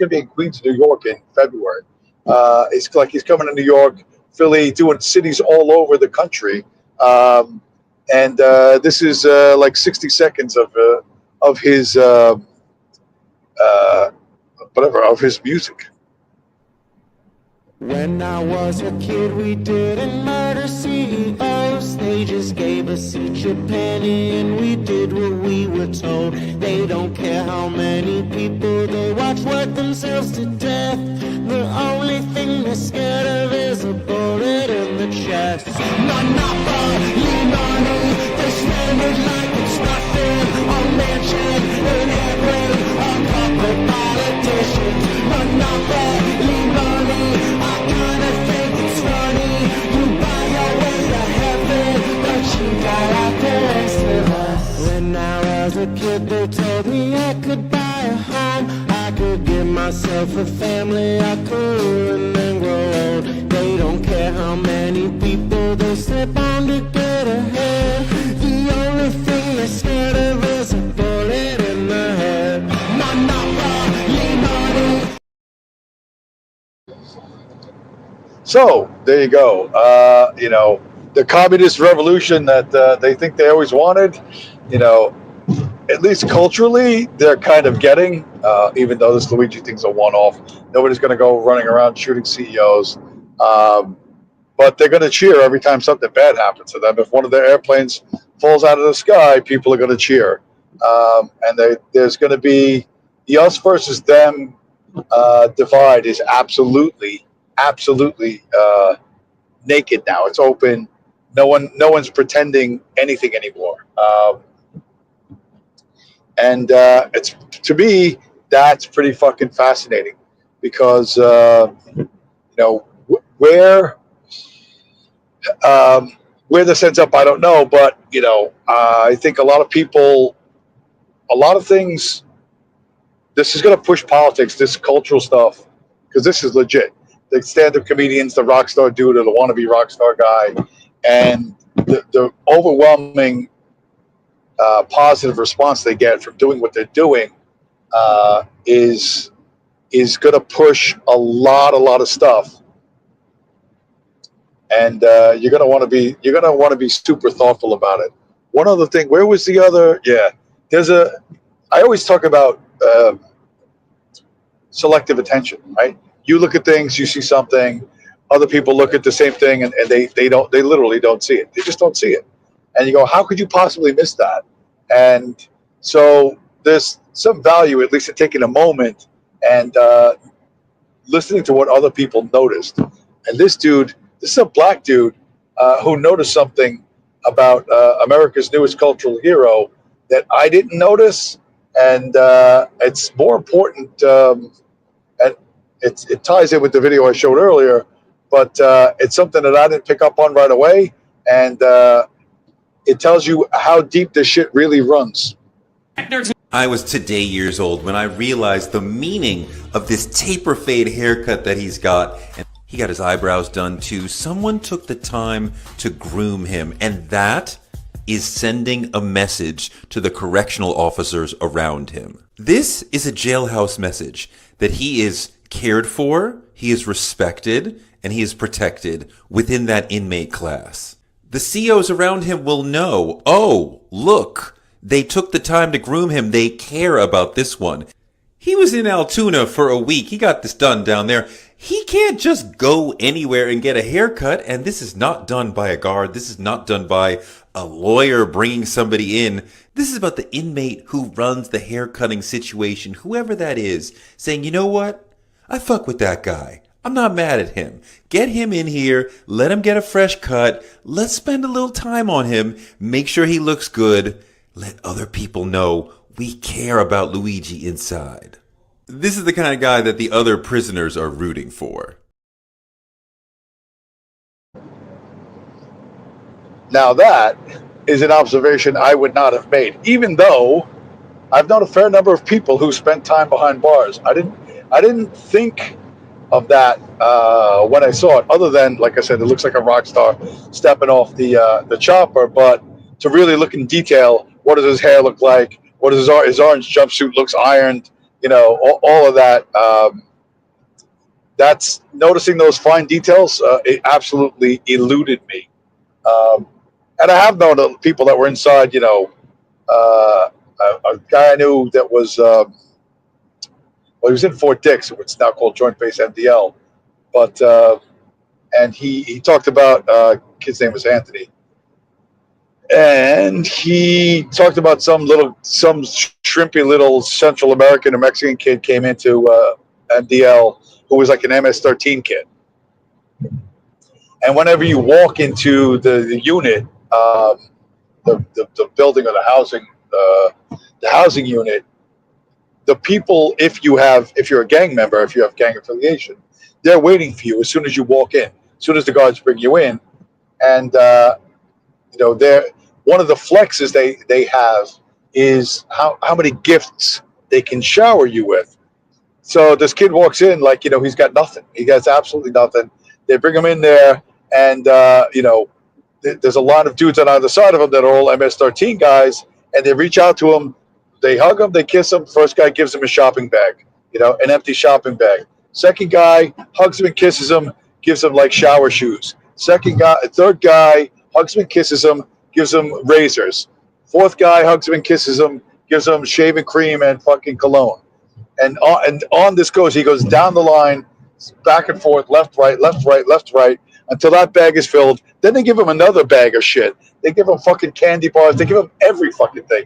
be in Queens, New York in February. It's like he's coming to New York, Philly, doing cities all over the country. And this is like 60 seconds of his of his music. When I was a kid, we didn't murder CEOs. They just gave us each a penny and we did what we were told. They don't care how many people they watch work themselves to death. The only thing they're scared of is a bullet in the chest. Monopoly money, they spend it like it's nothing. A mansion in heaven, a couple politicians. Monopoly money, I kinda think it's funny. You buy your way to heaven, but you gotta dance with us. When I was a kid, they told me I could buy a home. I could give myself a family, I could, and then grow old. They don't care how many people they slip on to get ahead. The only thing they're scared of is a bullet in the head. Monopoly money. So there you go. You know, the communist revolution that they think they always wanted, you know, at least culturally, they're kind of getting, even though this Luigi thing's a one-off. Nobody's going to go running around shooting CEOs. But they're going to cheer every time something bad happens to them. If one of their airplanes falls out of the sky, people are going to cheer. And there's going to be the us versus them divide is absolutely naked now. It's open. No one's pretending anything anymore. And it's, to me, that's pretty fucking fascinating because you know, where this ends up, I don't know, but you know, I think a lot of people, a lot of things. This is going to push politics, this cultural stuff, because this is legit. The stand-up comedians, the rock star dude, or the wannabe rock star guy, and the overwhelming positive response they get from doing what they're doing is going to push a lot of stuff. And you're going to want to be super thoughtful about it. One other thing, where was the other? Yeah, I always talk about selective attention, right? You look at things, you see something, other people look at the same thing, and they literally don't see it. They just don't see it. And you go, how could you possibly miss that? And so there's some value, at least in taking a moment and listening to what other people noticed. And this is a black dude who noticed something about America's newest cultural hero that I didn't notice, and it's more important. And it ties in with the video I showed earlier, but it's something that I didn't pick up on right away, and it tells you how deep this shit really runs. I was today years old when I realized the meaning of this taper fade haircut that he's got. And he got his eyebrows done too. Someone took the time to groom him, and that is sending a message to the correctional officers around him. This is a jailhouse message that he is cared for, he is respected, and he is protected within that inmate class. The COs around him will know, oh, look, they took the time to groom him. They care about this one. He was in Altoona for a week. He got this done down there. He can't just go anywhere and get a haircut. And this is not done by a guard. This is not done by a lawyer bringing somebody in. This is about the inmate who runs the haircutting situation, whoever that is, saying, you know what? I fuck with that guy. I'm not mad at him. Get him in here. Let him get a fresh cut. Let's spend a little time on him. Make sure he looks good. Let other people know we care about Luigi inside. This is the kind of guy that the other prisoners are rooting for. Now that is an observation I would not have made, even though I've known a fair number of people who spent time behind bars. I didn't think of that when I saw it, other than, like I said, it looks like a rock star stepping off the chopper. But to really look in detail, what does his hair look like? What does his orange jumpsuit looks ironed? You know, all of that. That's noticing those fine details. It absolutely eluded me. And I have known people that were inside. You know, a guy I knew that was. Well, he was in Fort Dix, what's now called Joint Base MDL, but and he talked about kid's name was Anthony, and he talked about some shrimpy little Central American or Mexican kid came into MDL who was like an MS-13 kid, and whenever you walk into the unit, the building or the housing unit. The people, if you're a gang member, if you have gang affiliation, they're waiting for you as soon as you walk in, as soon as the guards bring you in. And, you know, one of the flexes they have is how many gifts they can shower you with. So this kid walks in like, you know, he's got nothing. He has absolutely nothing. They bring him in there, and, you know, there's a lot of dudes on either side of him that are all MS-13 guys, and they reach out to him. They hug him, they kiss him. First guy gives him a shopping bag, you know, an empty shopping bag. Second guy hugs him and kisses him, gives him like shower shoes. Third guy hugs him and kisses him, gives him razors. Fourth guy hugs him and kisses him, gives him shaving cream and fucking cologne. And on this goes, he goes down the line, back and forth, left, right, until that bag is filled. Then they give him another bag of shit. They give him fucking candy bars. They give him every fucking thing.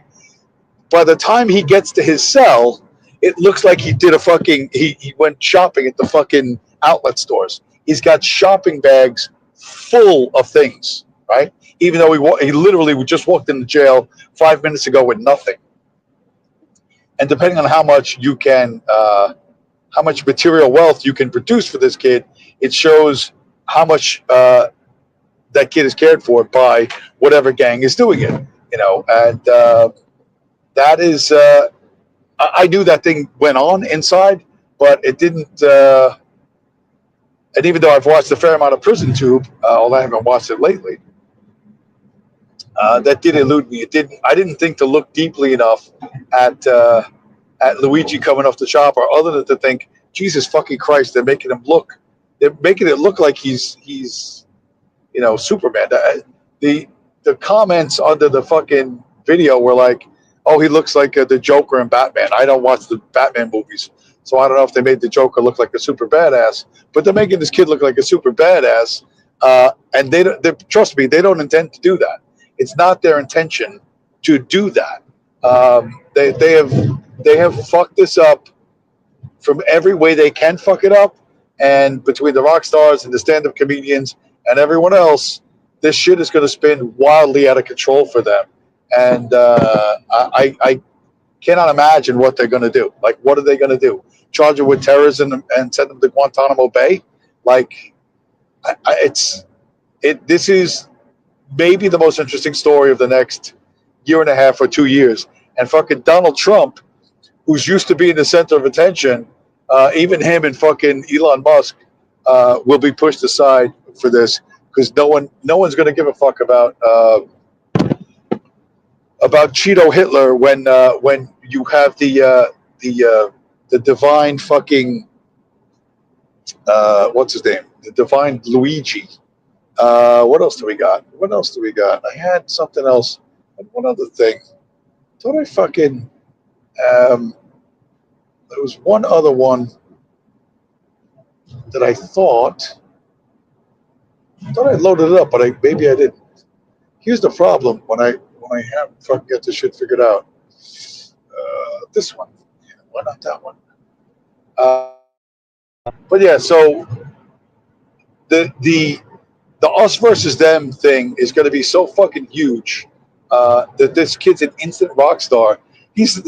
By the time he gets to his cell, it looks like he did he went shopping at the fucking outlet stores. He's got shopping bags full of things, right? Even though he literally just walked into jail 5 minutes ago with nothing. And depending on how much material wealth you can produce for this kid, it shows how much that kid is cared for by whatever gang is doing it, you know, and that is, I knew that thing went on inside, but it didn't. And even though I've watched a fair amount of Prison Tube, although I haven't watched it lately, that did elude me. I didn't think to look deeply enough at Luigi coming off the chopper, other than to think, Jesus fucking Christ, they're making it look like he's you know, Superman. The comments under the fucking video were like, oh, he looks like the Joker in Batman. I don't watch the Batman movies, so I don't know if they made the Joker look like a super badass. But they're making this kid look like a super badass, and they trust me, they don't intend to do that. It's not their intention to do that. They have fucked this up from every way they can fuck it up, And between the rock stars and the stand-up comedians and everyone else, this shit is going to spin wildly out of control for them. And I cannot imagine what they're going to do. Like, what are they going to do? Charge them with terrorism and send them to Guantanamo Bay? Like, this is maybe the most interesting story of the next year and a half or 2 years. And fucking Donald Trump, who's used to being the center of attention, even him and fucking Elon Musk will be pushed aside for this, because no one's going to give a fuck about Cheeto Hitler when you have the divine fucking what's his name, the divine Luigi. What else do we got? I had something else. One other thing. Thought I fucking there was one other one that I thought I loaded it up, but maybe I didn't. Here's the problem when I haven't fucking get this shit figured out. This one. Yeah, why not that one? But yeah, so the us versus them thing is going to be so fucking huge that this kid's an instant rock star. He's,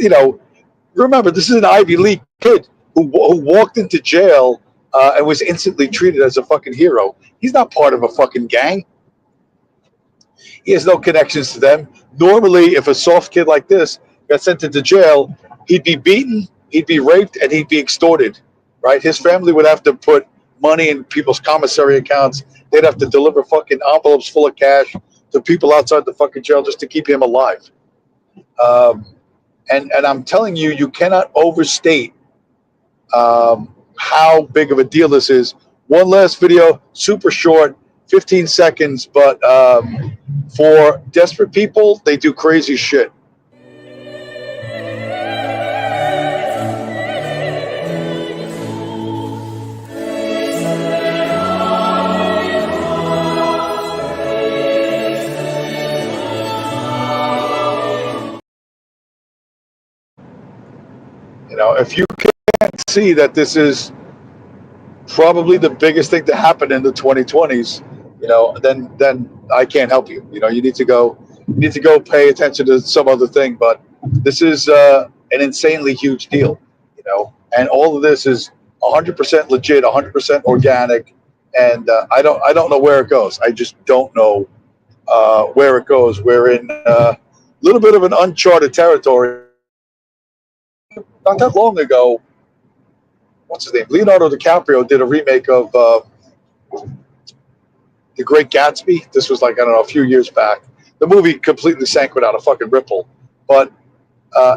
remember, this is an Ivy League kid who walked into jail and was instantly treated as a fucking hero. He's not part of a fucking gang. He has no connections to them. Normally, if a soft kid like this got sent into jail, he'd be beaten, he'd be raped, and he'd be extorted, right? His family would have to put money in people's commissary accounts. They'd have to deliver fucking envelopes full of cash to people outside the fucking jail just to keep him alive. And I'm telling you, you cannot overstate how big of a deal this is. One last video, super short, 15 seconds, but for desperate people, they do crazy shit. If you can't see that this is probably the biggest thing to happen in the 2020s, then I can't help you. You need to go pay attention to some other thing. But this is an insanely huge deal, and all of this is 100% legit, 100% organic, and I don't know where it goes. I just don't know where it goes. We're in a little bit of an uncharted territory. Not that long ago, what's his name? Leonardo DiCaprio did a remake of The Great Gatsby. This was like, I don't know, a few years back. The movie completely sank without a fucking ripple. But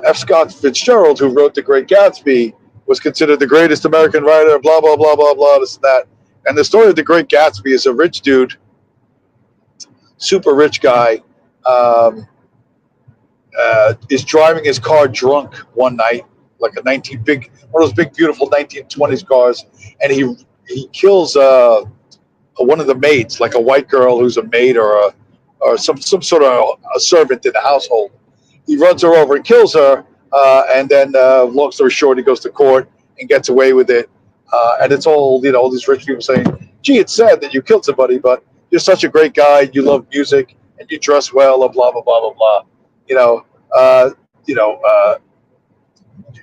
F. Scott Fitzgerald, who wrote The Great Gatsby, was considered the greatest American writer, blah, blah, blah, blah, blah, this and that. And the story of The Great Gatsby is a rich dude, super rich guy, is driving his car drunk one night, like one of those big, beautiful 1920s cars, and he kills one of the maids, like a white girl who's a maid or some sort of a servant in the household. He runs her over and kills her, and then long story short, he goes to court and gets away with it. And it's all these rich people saying, "Gee, it's sad that you killed somebody, but you're such a great guy. You love music and you dress well, and blah blah blah blah blah."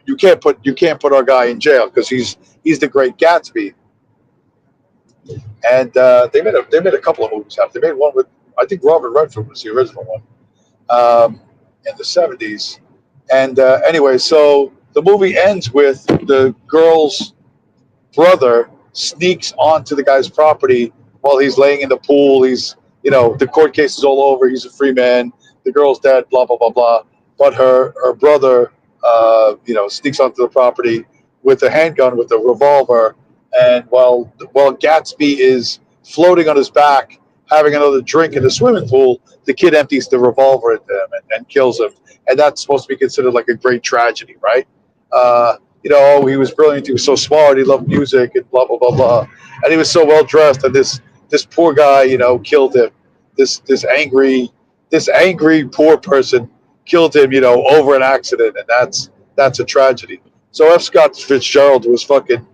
You can't put our guy in jail because he's the Great Gatsby. And they made a couple of movies after. They made one with, I think, Robert Redford was the original one in the 70s. And anyway, so the movie ends with the girl's brother sneaks onto the guy's property while he's laying in the pool. He's, the court case is all over. He's a free man. The girl's dead, blah, blah, blah, blah. But her brother, sneaks onto the property with a handgun, with a revolver. And while Gatsby is floating on his back, having another drink in the swimming pool, the kid empties the revolver at him and kills him. And that's supposed to be considered like a great tragedy, right? He was brilliant. He was so smart. He loved music and blah, blah, blah, blah. And he was so well dressed. And this poor guy, killed him. This angry poor person killed him, over an accident. And that's a tragedy. So F. Scott Fitzgerald was fucking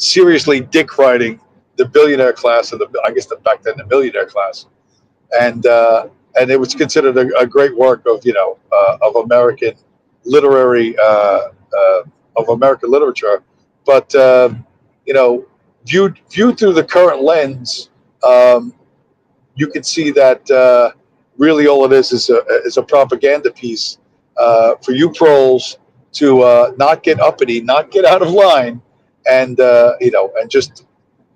seriously dick riding the billionaire class, and I guess back then the millionaire class, and it was considered a great work of of American literary of American literature, but viewed through the current lens, you can see that really all it is a propaganda piece for you trolls to not get uppity, not get out of line, and and just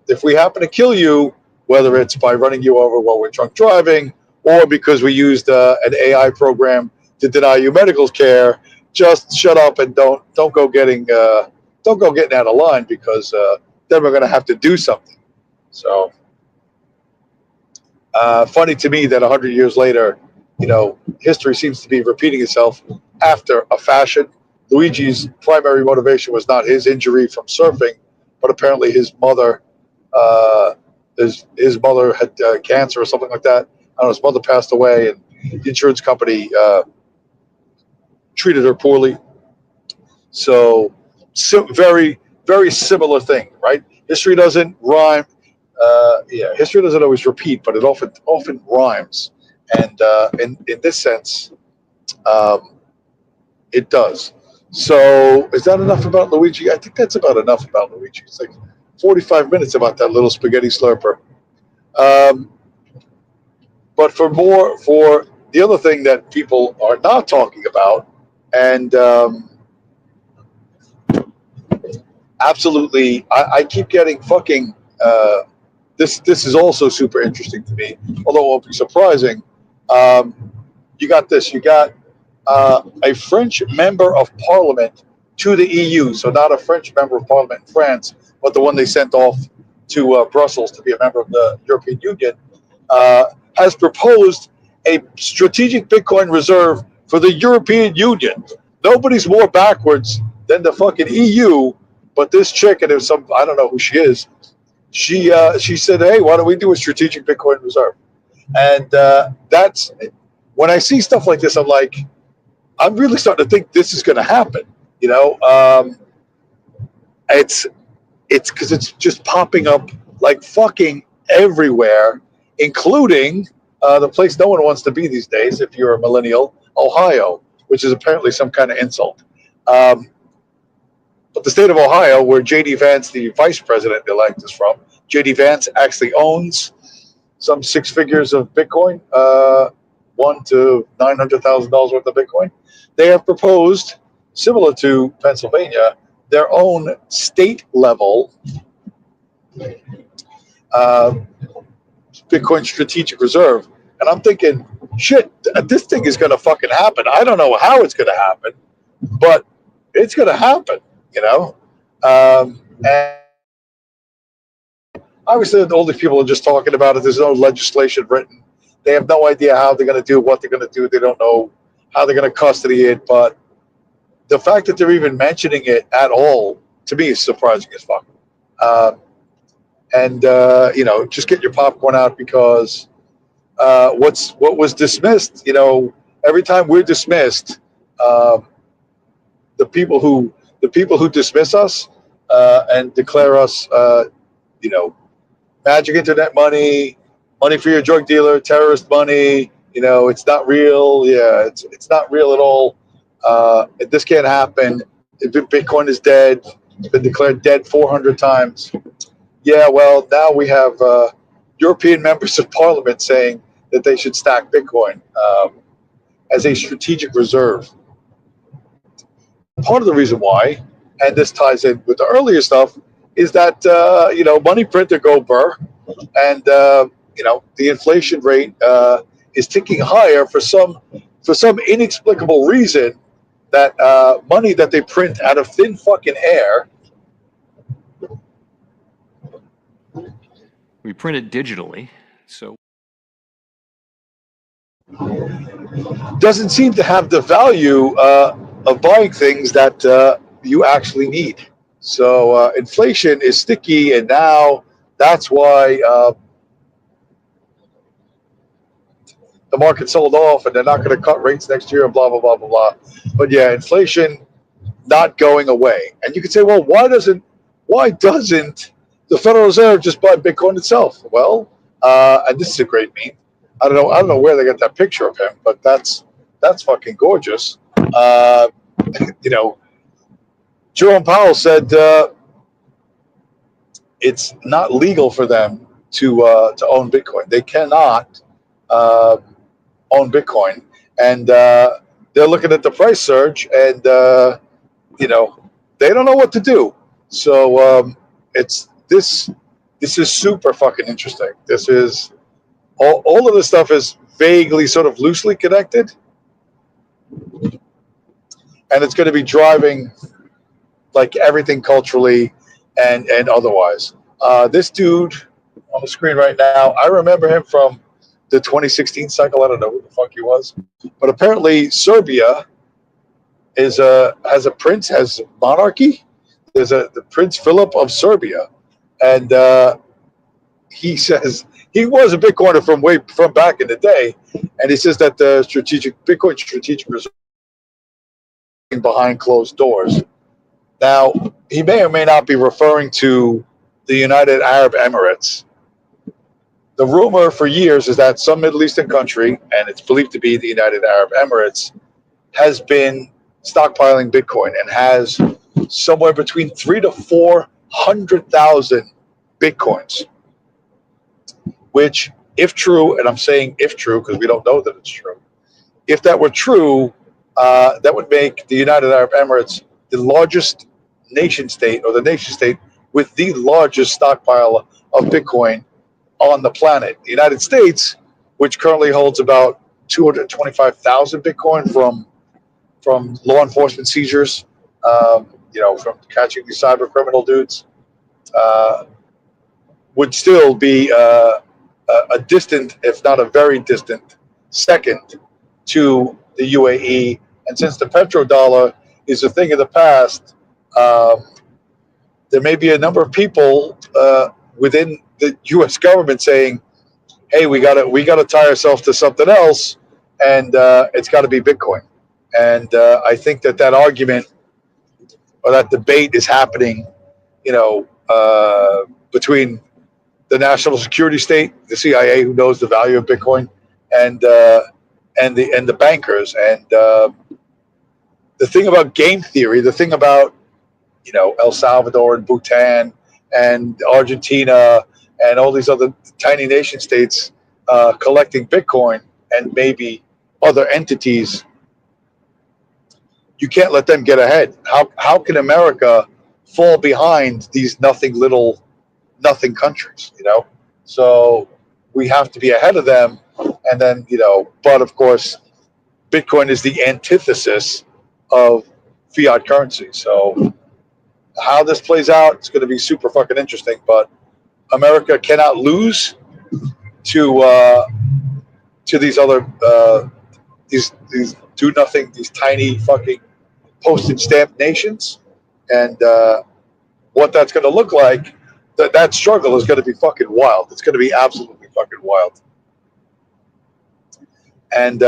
if we happen to kill you, whether it's by running you over while we're drunk driving or because we used an AI program to deny you medical care, just shut up and don't go getting out of line, because then we're going to have to do something. So funny to me that 100 years later, history seems to be repeating itself after a fashion. Luigi's primary motivation was not his injury from surfing, but apparently his mother his mother had cancer or something like that. I don't know, his mother passed away, and the insurance company treated her poorly. So very, very similar thing, right? History doesn't rhyme. History doesn't always repeat, but it often rhymes. And in this sense, it does. So is that enough about Luigi? I think that's about enough about Luigi. It's like 45 minutes about that little spaghetti slurper. But for the other thing that people are not talking about, and absolutely, I keep getting fucking. This is also super interesting to me, although it won't be surprising. You got this. You got a French member of parliament to the EU, so not a French member of parliament in France, but the one they sent off to Brussels to be a member of the European Union, has proposed a strategic Bitcoin reserve for the European Union. Nobody's more backwards than the fucking EU, but this chick, and there's some, I don't know who she is, she said, hey, why don't we do a strategic Bitcoin reserve? And that's, when I see stuff like this, I'm like, I'm really starting to think this is going to happen. It's because it's just popping up like fucking everywhere, including the place no one wants to be these days if you're a millennial, Ohio, which is apparently some kind of insult. But the state of Ohio, where J.D. Vance, the vice president-elect, is from, J.D. Vance actually owns some six figures of Bitcoin, $1 to $900,000 worth of Bitcoin. They have proposed, similar to Pennsylvania, their own state-level Bitcoin strategic reserve. And I'm thinking, shit, this thing is going to fucking happen. I don't know how it's going to happen, but it's going to happen, And obviously, all these people are just talking about it. There's no legislation written. They have no idea how they're going to do what they're going to do. They don't know how they're going to custody it. But the fact that they're even mentioning it at all, to me, is surprising as fuck. Just get your popcorn out, because what was dismissed, every time we're dismissed, the people who dismiss us and declare us, magic internet money for your drug dealer, terrorist money, it's not real. Yeah, it's not real at all. This can't happen. Bitcoin is dead. It's been declared dead 400 times. Yeah, well, now we have European members of parliament saying that they should stack Bitcoin as a strategic reserve. Part of the reason why, and this ties in with the earlier stuff, is that money printer go burr, and the inflation rate is ticking higher for some inexplicable reason. That money that they print out of thin fucking air. We print it digitally, so Doesn't seem to have the value of buying things that you actually need. So inflation is sticky, and now that's why the market sold off, and they're not going to cut rates next year, and blah, blah, blah, blah, blah. But yeah, inflation not going away. And you could say, well, why doesn't why doesn't the Federal Reserve just buy Bitcoin itself? Well, and this is a great meme. I don't know where they got that picture of him, but that's fucking gorgeous. You know, Jerome Powell said it's not legal for them to own Bitcoin. They cannot own Bitcoin, and they're looking at the price surge, and you know, they don't know what to do. So it's this. This is super fucking interesting. This is all of this stuff is vaguely, sort of loosely connected, and it's going to be driving like everything culturally and otherwise. This dude on the screen right now, I remember him from the 2016 cycle. I don't know who the fuck he was, but apparently Serbia has a prince, has monarchy. There's the Prince Philip of Serbia, and he says he was a Bitcoiner from back in the day, and he says that the Bitcoin strategic reserve behind closed doors. Now, he may or may not be referring to the United Arab Emirates. The rumor for years is that some Middle Eastern country, and it's believed to be the United Arab Emirates, has been stockpiling Bitcoin and has somewhere between 300,000 to 400,000 Bitcoins, which, if true, and I'm saying if true because we don't know that it's true, if that were true, that would make the United Arab Emirates the largest nation state, or the nation state with the largest stockpile of Bitcoin on the planet. The United States, which currently holds about 225,000 Bitcoin from law enforcement seizures, you know, from catching these cyber criminal dudes, would still be a distant, if not a very distant, second to the UAE. And since the petrodollar is a thing of the past, there may be a number of people within the U.S. government saying, "Hey, we gotta tie ourselves to something else, and it's got to be Bitcoin." And I think that argument or that debate is happening, you know, between the national security state, the CIA, who knows the value of Bitcoin, and the bankers. And the thing about game theory, the thing about, you know, El Salvador and Bhutan and Argentina and all these other tiny nation states collecting Bitcoin, and maybe other entities, you can't let them get ahead. How can America fall behind these nothing countries, you know? So we have to be ahead of them. And then, you know, but of course, Bitcoin is the antithesis of fiat currency. So how this plays out, it's going to be super fucking interesting. But America cannot lose to these other these do nothing, these tiny fucking postage stamp nations, and what that's going to look like. That struggle is going to be fucking wild. It's going to be absolutely fucking wild. And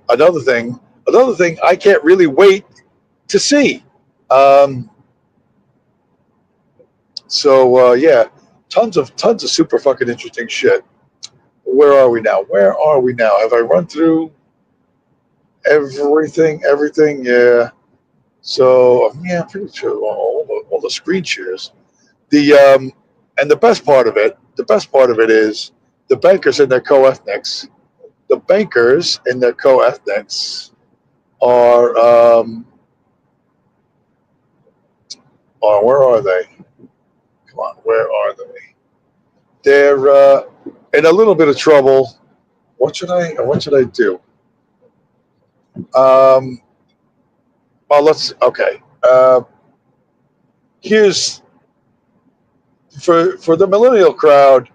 another thing I can't really wait to see. Yeah, tons of super fucking interesting shit. Where are we now? Have I run through everything? Yeah. So yeah, I'm pretty sure all the screen shares. And the best part of it is the bankers and their co-ethnics. The bankers and their co-ethnics are where are they? Come on, where are they? They're in a little bit of trouble. What should I do? Here's for the millennial crowd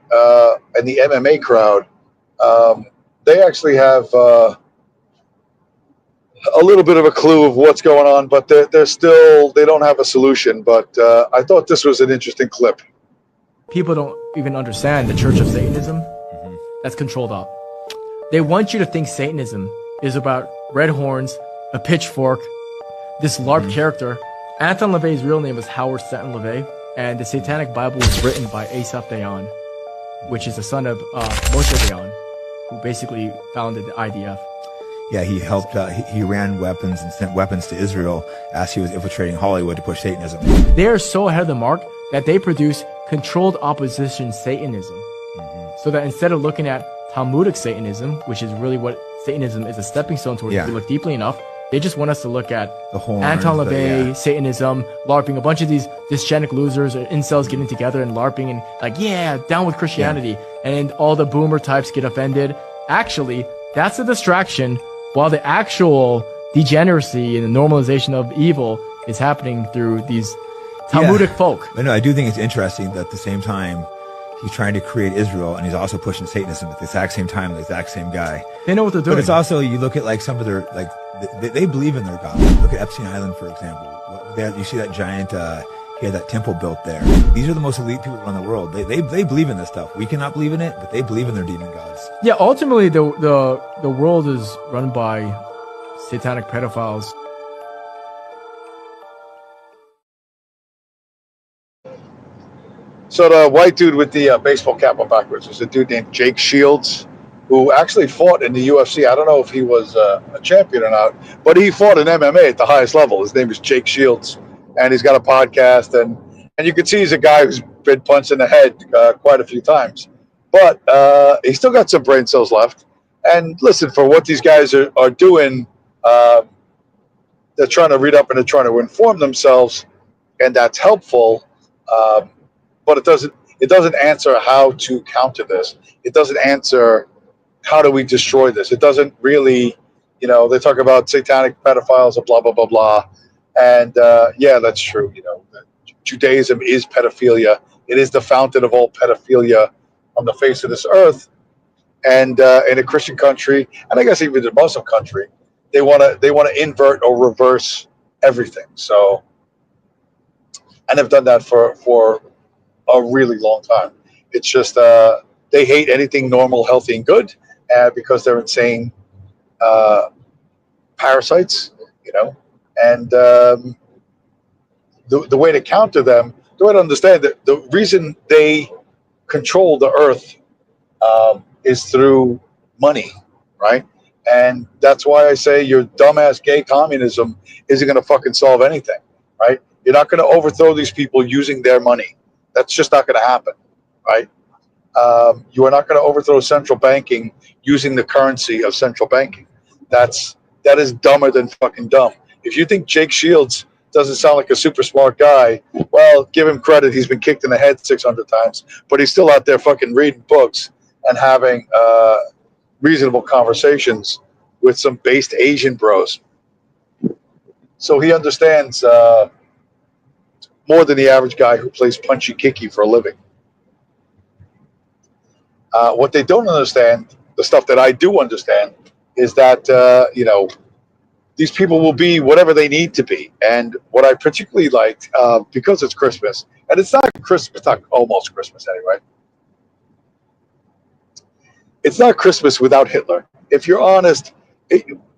and the MMA crowd. They actually have a little bit of a clue of what's going on, but they don't have a solution. But I thought this was an interesting clip. People don't even understand the Church of Satanism. That's controlled up. They want you to think Satanism is about red horns, a pitchfork, this LARP character. Anton LaVey's real name is Howard Stanton LaVey. And the Satanic Bible was written by Asaph Dayan, which is the son of Moshe Dayan, who basically founded the IDF. Yeah, he helped, he ran weapons and sent weapons to Israel as he was infiltrating Hollywood to push Satanism. They are so ahead of the mark that they produce controlled opposition Satanism. So that instead of looking at Talmudic Satanism, which is really what Satanism is a stepping stone towards, if you look deeply enough, they just want us to look at the horns, Anton LaVey, Satanism, LARPing, a bunch of these dysgenic losers or incels getting together and LARPing and like, yeah, down with Christianity. And all the boomer types get offended. Actually, that's a distraction, while the actual degeneracy and the normalization of evil is happening through these Talmudic folk. But no, I do think it's interesting that at the same time, he's trying to create Israel, and he's also pushing Satanism at the exact same time, the exact same guy. They know what they're doing. But it's also, you look at like some of their, like, they believe in their God. Look at Epstein Island, for example. You see that giant, he had that temple built there. These are the most elite people around the world. They believe in this stuff. We cannot believe in it, but they believe in their demon gods. Yeah, ultimately, the world is run by satanic pedophiles. So the white dude with the baseball cap on backwards was a dude named Jake Shields, who actually fought in the UFC. I don't know if he was a champion or not, but he fought in MMA at the highest level. His name is Jake Shields, and he's got a podcast, and you can see he's a guy who's been punched in the head quite a few times, but he's still got some brain cells left. And listen, for what these guys are doing, they're trying to read up and they're trying to inform themselves, and that's helpful. But it doesn't answer how to counter this. It doesn't answer how do we destroy this. It doesn't really, they talk about satanic pedophiles and blah, blah, blah, blah. And yeah, that's true. Judaism is pedophilia. It is the fountain of all pedophilia on the face of this earth. And in a Christian country, and I guess even in a Muslim country, they want to invert or reverse everything. So, and they've done that for a really long time. It's just they hate anything normal, healthy, and good because they're insane parasites, and the way to counter them, the way to understand that the reason they control the earth is through money, right? And that's why I say your dumbass gay communism isn't going to fucking solve anything, right? You're not going to overthrow these people using their money. That's just not going to happen, right? You are not going to overthrow central banking using the currency of central banking. That is dumber than fucking dumb. If you think Jake Shields doesn't sound like a super smart guy, well, give him credit. He's been kicked in the head 600 times, but he's still out there fucking reading books and having reasonable conversations with some based Asian bros. So he understands more than the average guy who plays punchy kicky for a living. What they don't understand, the stuff that I do understand, is that these people will be whatever they need to be. And what I particularly liked, because it's Christmas, and it's not Christmas, it's not almost Christmas anyway. It's not Christmas without Hitler. If you're honest,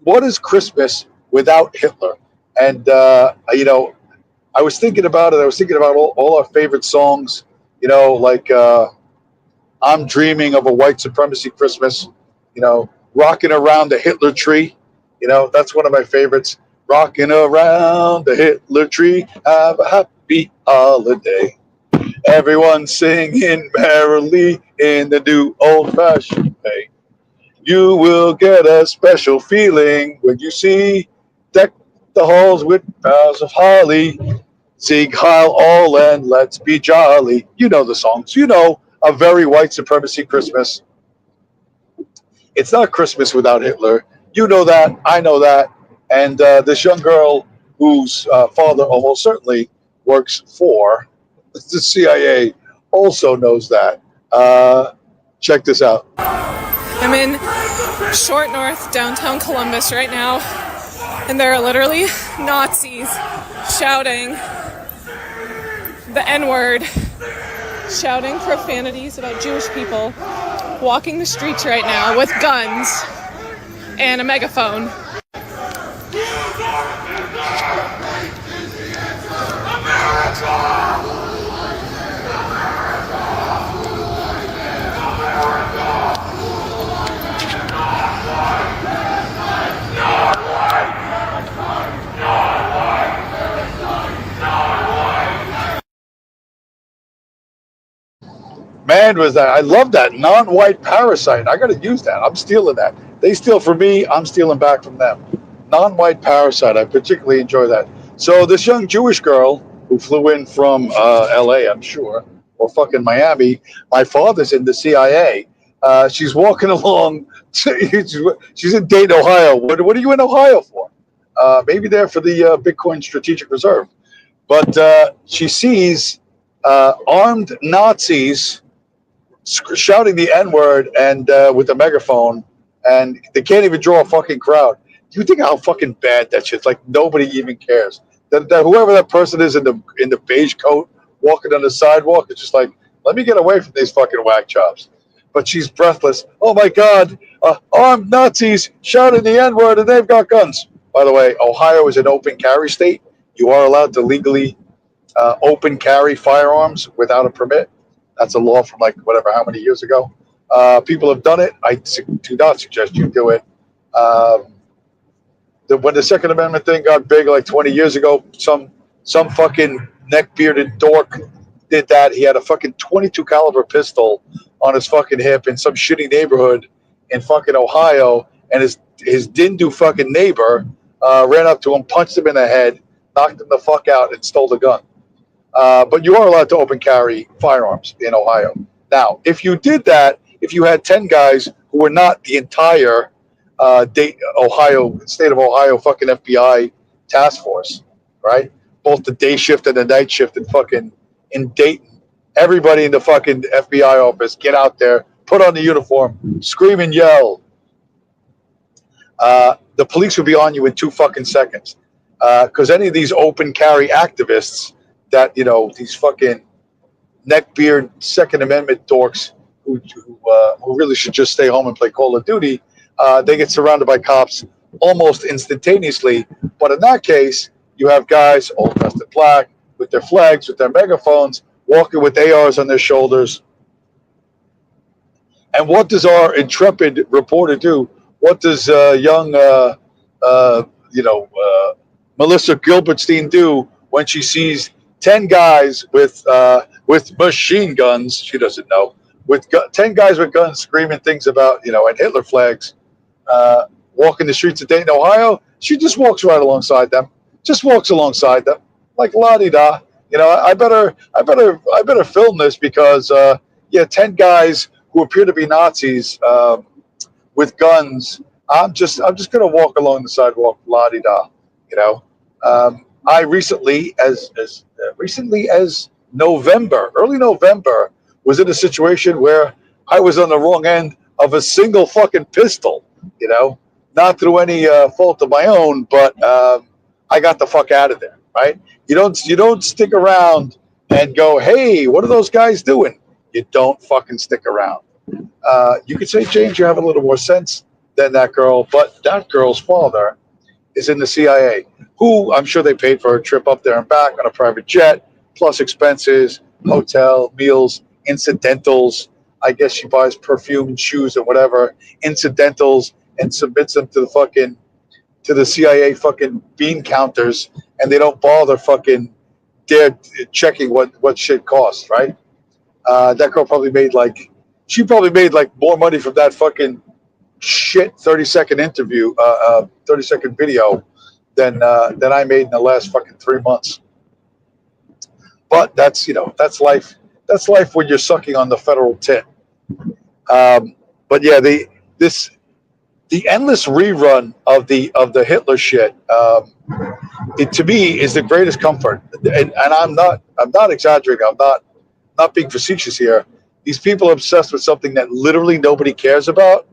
what is Christmas without Hitler? And I was thinking about it. I was thinking about all our favorite songs, like I'm Dreaming of a White Supremacy Christmas, Rocking Around the Hitler Tree. That's one of my favorites. Rocking around the Hitler tree, have a happy holiday. Everyone singing merrily in the new old-fashioned way. You will get a special feeling when you see deck the halls with boughs of holly. Sieg Heil all and let's be jolly. You know the songs. A very white supremacy Christmas. It's not Christmas without Hitler. You know that. I know that. And this young girl whose father almost certainly works for the CIA also knows that. Check this out. I'm in Short North, downtown Columbus right now, and there are literally Nazis shouting the N-word, shouting profanities about Jewish people, walking the streets right now with guns and a megaphone. man, was that I love that non-white parasite. I got to use that. I'm stealing that. They steal from me. I'm stealing back from them. Non-white parasite. I particularly enjoy that. So this young Jewish girl who flew in from L.A., I'm sure, or fucking Miami. My father's in the CIA. She's walking along. She's in Dayton, Ohio. What are you in Ohio for? Maybe there for the Bitcoin Strategic Reserve. But she sees armed Nazis shouting the N-word and with a megaphone, and they can't even draw a fucking crowd. Do you think how fucking bad that shit's? Like nobody even cares. That whoever that person is in the beige coat walking on the sidewalk is just like, let me get away from these fucking whack jobs. But she's breathless. Oh my God! Armed Nazis shouting the N-word and they've got guns. By the way, Ohio is an open carry state. You are allowed to legally open carry firearms without a permit. That's a law from like whatever, how many years ago. People have done it. I do not suggest you do it. When the Second Amendment thing got big like 20 years ago, some fucking neck-bearded dork did that. He had a fucking 22 caliber pistol on his fucking hip in some shitty neighborhood in fucking Ohio, and his dindu fucking neighbor ran up to him, punched him in the head, knocked him the fuck out, and stole the gun. But you are allowed to open carry firearms in Ohio. Now, if you did that, if you had 10 guys who were not the entire state of Ohio fucking FBI task force, right? Both the day shift and the night shift in Dayton. Everybody in the fucking FBI office, get out there, put on the uniform, scream and yell. The police would be on you in 2 fucking seconds. Because any of these open carry activists that, these fucking neckbeard Second Amendment dorks who really should just stay home and play Call of Duty, they get surrounded by cops almost instantaneously. But in that case, you have guys all dressed in black with their flags, with their megaphones, walking with ARs on their shoulders. And what does our intrepid reporter do? What does young, Melissa Gilbertstein do when she sees 10 guys with machine guns? She doesn't know. With 10 guys with guns screaming things about, and Hitler flags, walking the streets of Dayton, Ohio. She just walks right alongside them. Just walks alongside them, like la-di-da. I better film this because 10 guys who appear to be Nazis with guns. I'm just gonna walk along the sidewalk, la-di-da. I recently, as recently as early November, was in a situation where I was on the wrong end of a single fucking pistol. Not through any fault of my own, but I got the fuck out of there. Right? You don't stick around and go, hey, what are those guys doing? You don't fucking stick around. You could say, James, you have a little more sense than that girl, but that girl's father is in the CIA, who I'm sure they paid for her trip up there and back on a private jet, plus expenses, hotel, meals, incidentals. I guess she buys perfume, shoes, and whatever, incidentals, and submits them to the CIA fucking bean counters, and they don't bother fucking checking what shit costs, right? That girl probably made more money from that fucking shit 30-second interview, 30-second video than I made in the last fucking 3 months. But that's life. That's life when you're sucking on the federal tit. But yeah, the endless rerun of the Hitler shit, it to me is the greatest comfort. And I'm not exaggerating. I'm not being facetious here. These people are obsessed with something that literally nobody cares about,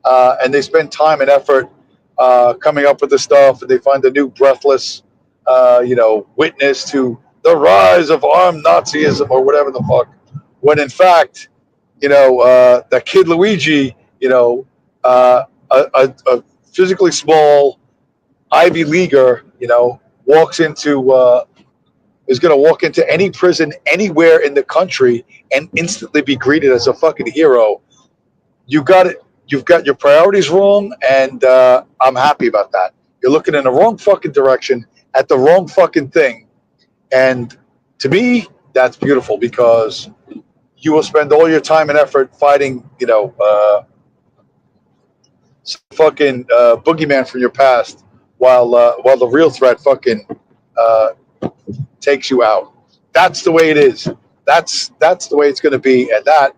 and they spend time and effort coming up with the stuff, and they find the new breathless, witness to the rise of armed Nazism or whatever the fuck. When in fact, that kid Luigi, a physically small Ivy Leaguer, is going to walk into any prison anywhere in the country and instantly be greeted as a fucking hero. You've got your priorities wrong, and I'm happy about that. You're looking in the wrong fucking direction at the wrong fucking thing. And to me, that's beautiful because you will spend all your time and effort fighting, some fucking boogeyman from your past, while the real threat fucking uh, takes you out. That's the way it is. That's the way it's going to be, and that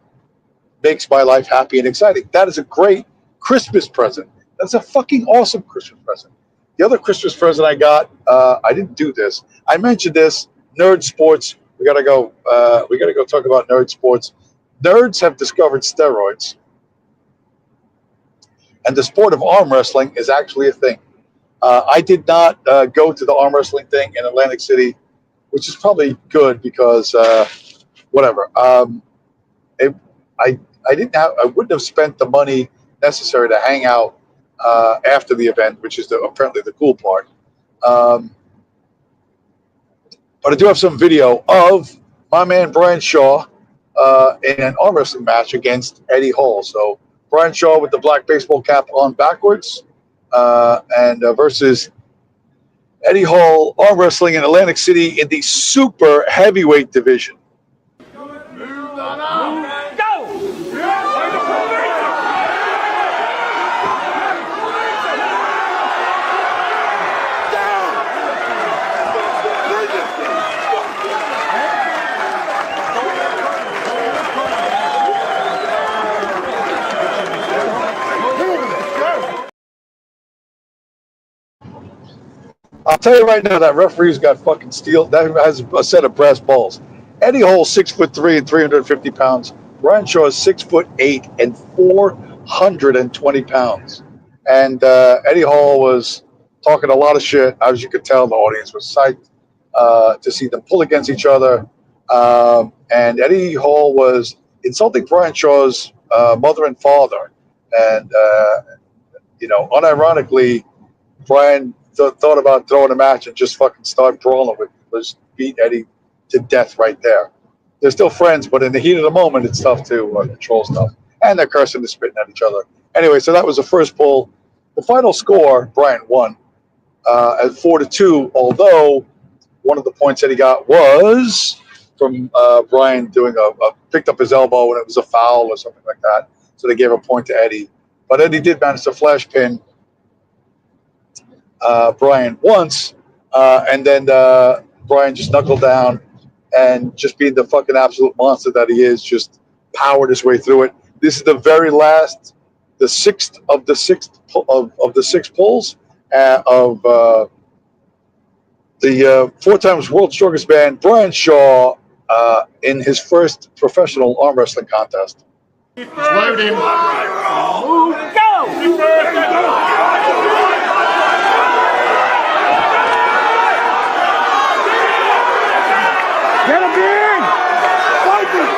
makes my life happy and exciting. That is a great Christmas present. That's a fucking awesome Christmas present. The other Christmas present I got, I didn't do this. I mentioned this. Nerd sports. We gotta go. We gotta go talk about nerd sports. Nerds have discovered steroids, and the sport of arm wrestling is actually a thing. I did not go to the arm wrestling thing in Atlantic City, which is probably good because whatever. It, I didn't have. I wouldn't have spent the money necessary to hang out after the event, which is apparently the cool part. But I do have some video of my man Brian Shaw in an arm wrestling match against Eddie Hall. So Brian Shaw with the black baseball cap on backwards, and versus Eddie Hall arm wrestling in Atlantic City in the super heavyweight division. I'll tell you right now, that referee's got fucking steel. That has a set of brass balls. Eddie Hall's 6'3" and 350 pounds. Brian Shaw is 6'8" and 420 pounds. And Eddie Hall was talking a lot of shit. As you could tell, the audience was psyched to see them pull against each other. And Eddie Hall was insulting Brian Shaw's mother and father. And, unironically, Brian thought about throwing a match and just fucking start brawling with him. Just beat Eddie to death right there. They're still friends, but in the heat of the moment, it's tough to control stuff. And they're cursing and spitting at each other. Anyway, so that was the first pull. The final score, Brian won at 4-2, although one of the points that he got was from Brian doing picked up his elbow and it was a foul or something like that. So they gave a point to Eddie. But Eddie did manage to flash pin Brian once, and then Brian just knuckled down and just being the fucking absolute monster that he is, just powered his way through it. This is the very last, the sixth of the six pulls of the 4 times world's strongest man, Brian Shaw, in his first professional arm wrestling contest. Loading. Get him in! Fight him!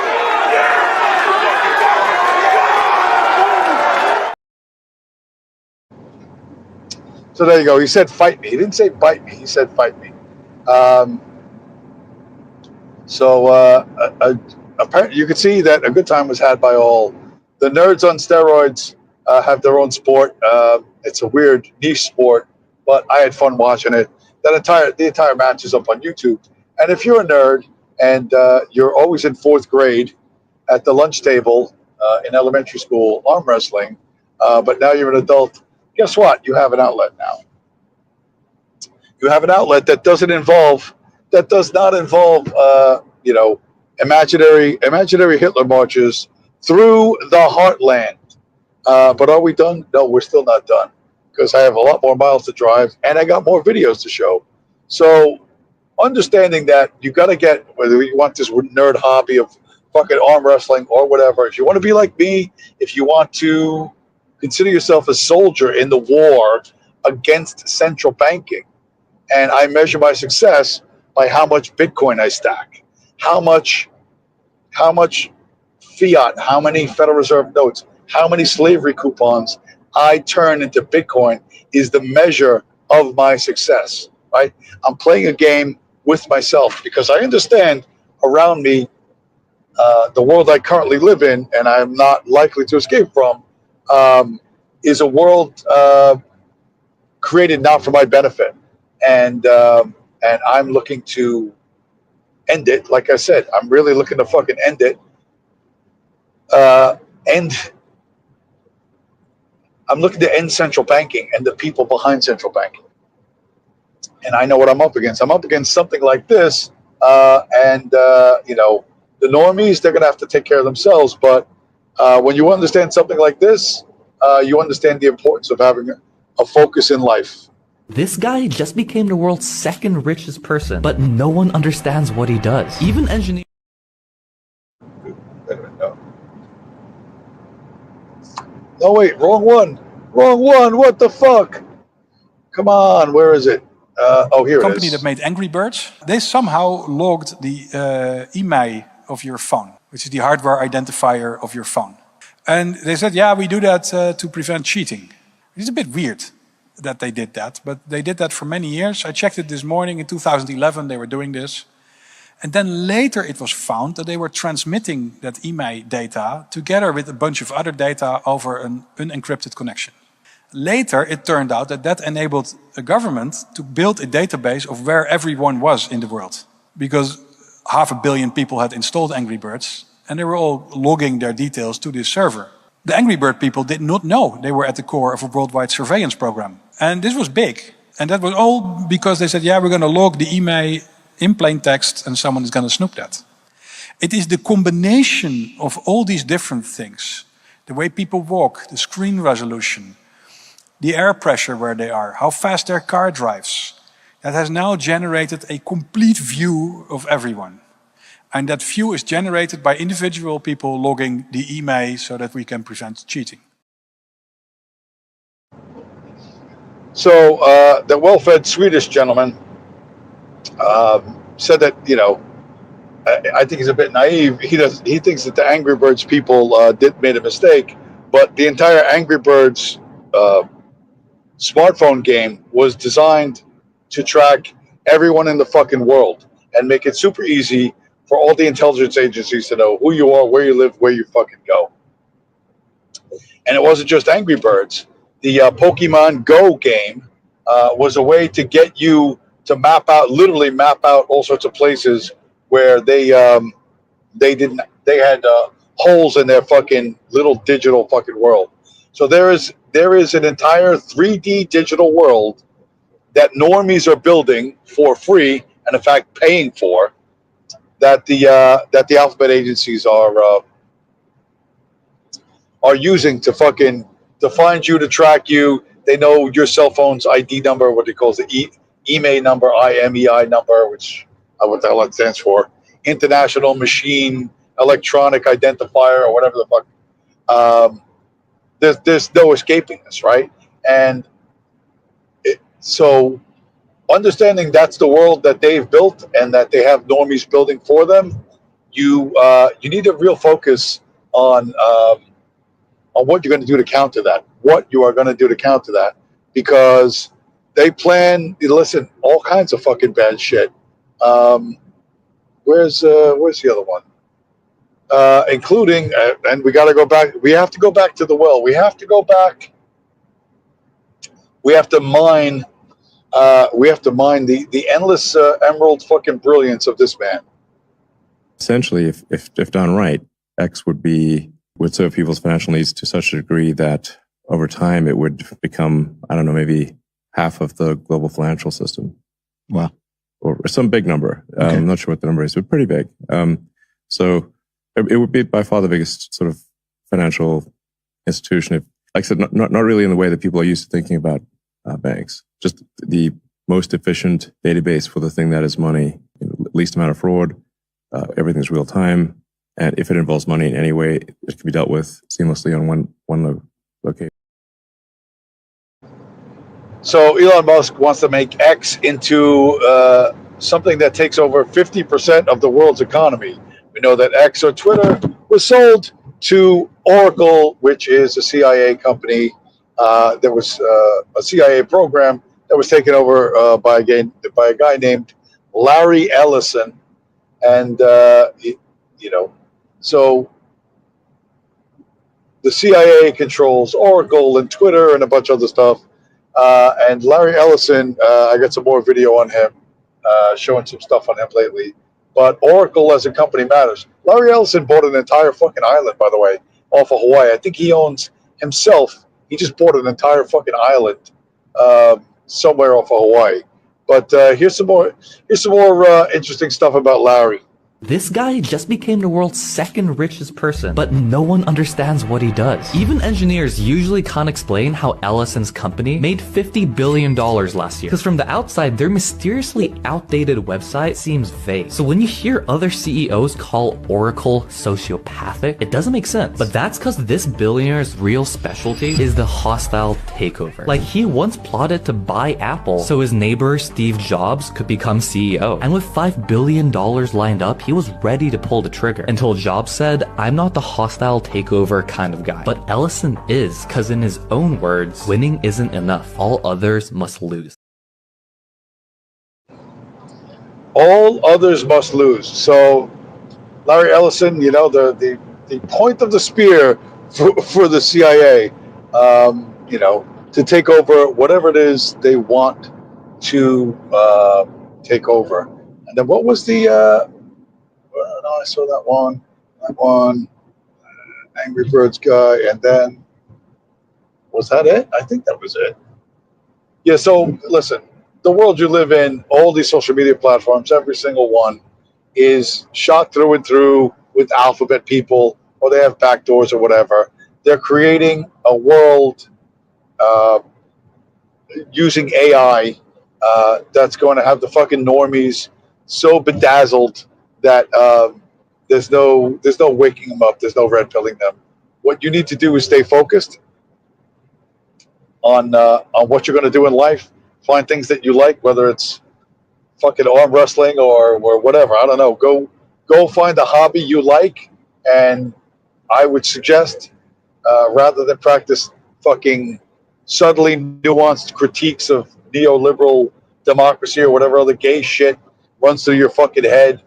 So there you go. He said fight me. He didn't say bite me. He said fight me. Apparently you could see that a good time was had by all. The nerds on steroids have their own sport. It's a weird niche sport, but I had fun watching it. The entire match is up on YouTube. And if you're a nerd and you're always in 4th grade at the lunch table in elementary school arm wrestling, but now you're an adult, guess what? You have an outlet now. You have an outlet that does not involve imaginary Hitler marches through the heartland. But are we done? No, we're still not done, because I have a lot more miles to drive and I got more videos to show. So understanding that you got to get, whether you want this nerd hobby of fucking arm wrestling or whatever, if you want to be like me, if you want to consider yourself a soldier in the war against central banking, and I measure my success by how much Bitcoin I stack, how much fiat, how many Federal Reserve notes, how many slavery coupons I turn into Bitcoin is the measure of my success, right? I'm playing a game with myself because I understand around me the world I currently live in, and I'm not likely to escape from, is a world created not for my benefit. And I'm looking to end it. Like I said, I'm really looking to fucking end it. And I'm looking to end central banking and the people behind central banking. And I know what I'm up against. I'm up against something like this. The normies, they're going to have to take care of themselves. But when you understand something like this, you understand the importance of having a focus in life. This guy just became the world's second richest person, but no one understands what he does. Even engineers. Oh, wait, wrong one. Wrong one. What the fuck? Come on, where is it? Here it Company is. that made Angry Birds, they somehow logged the email of your phone, which is the hardware identifier of your phone. And they said, yeah, we do that to prevent cheating. It's a bit weird that they did that, but they did that for many years. I checked it this morning. In 2011, they were doing this. And then later it was found that they were transmitting that email data together with a bunch of other data over an unencrypted connection. Later, it turned out that that enabled a government to build a database of where everyone was in the world. Because 500 million people had installed Angry Birds, and they were all logging their details to this server. The Angry Bird people did not know they were at the core of a worldwide surveillance program. And this was big. And that was all because they said, yeah, we're going to log the email in plain text, and someone is going to snoop that. It is the combination of all these different things, the way people walk, the screen resolution, the air pressure where they are, how fast their car drives, that has now generated a complete view of everyone. And that view is generated by individual people logging the email so that we can prevent cheating. So the well-fed Swedish gentleman said that, I think he's a bit naive. He thinks that the Angry Birds people made a mistake, but the entire Angry Birds smartphone game was designed to track everyone in the fucking world and make it super easy for all the intelligence agencies to know who you are, where you live, where you fucking go. And it wasn't just Angry Birds. The Pokemon Go game was a way to get you to literally map out all sorts of places where they had holes in their fucking little digital fucking world. So there is an entire 3D digital world that normies are building for free, and in fact paying for, that the alphabet agencies are using to find you, to track you. They know your cell phone's ID number, what they call the IMEI number, IMEI number, which what the hell that stands for, International Machine Electronic Identifier, or whatever the fuck. There's no escaping this, right? And so understanding that's the world that they've built and that they have normies building for them, you need a real focus on what you're going to do to counter that. What you are going to do to counter that, because they plan, listen, all kinds of fucking bad shit. Where's the other one? Including, and we got to go back. We have to go back to the well. We have to go back. We have to mine. We have to mine the endless emerald fucking brilliance of this man. Essentially, if done right, X would serve people's financial needs to such a degree that over time it would become, I don't know, maybe half of the global financial system. Wow. Or some big number. Okay. I'm not sure what the number is, but pretty big. So it would be by far the biggest sort of financial institution. If, like I said, not really in the way that people are used to thinking about banks. Just the most efficient database for the thing that is money, least amount of fraud, everything's real time. And if it involves money in any way, it can be dealt with seamlessly on one location. So Elon Musk wants to make X into something that takes over 50% of the world's economy. We know that X, or Twitter, was sold to Oracle, which is a CIA company. There was a CIA program that was taken over by a guy named Larry Ellison, and so the CIA controls Oracle and Twitter and a bunch of other stuff. And Larry Ellison, I got some more video on him, showing some stuff on him lately. but Oracle as a company matters. Larry Ellison bought an entire fucking island, by the way, off of Hawaii. I think he owns himself. He just bought an entire fucking island somewhere off of Hawaii. But here's some more interesting stuff about Larry. This guy just became the world's second richest person, but no one understands what he does. Even engineers usually can't explain how Ellison's company made $50 billion last year. Because from the outside, their mysteriously outdated website seems vague. So when you hear other CEOs call Oracle sociopathic, it doesn't make sense. But that's because this billionaire's real specialty is the hostile takeover. Like, he once plotted to buy Apple so his neighbor Steve Jobs could become CEO. And with $5 billion lined up, he was ready to pull the trigger until Jobs said, "I'm not the hostile takeover kind of guy." But Ellison is, because in his own words, winning isn't enough. All others must lose. All others must lose. So Larry Ellison, you know, the point of the spear for the CIA, you know, to take over whatever it is they want to take over. And then what was the no, I saw that one, Angry Birds guy, and then was that it? I think that was it. Yeah. So listen, the world you live in, all these social media platforms, every single one is shot through and through with alphabet people, or they have backdoors or whatever. They're creating a world using AI that's going to have the fucking normies so bedazzled that there's no waking them up. There's no red pilling them. What you need to do is stay focused on what you're going to do in life. Find things that you like, whether it's fucking arm wrestling or whatever. I don't know. Go find a hobby you like, and I would suggest rather than practice fucking subtly nuanced critiques of neoliberal democracy or whatever other gay shit runs through your fucking head,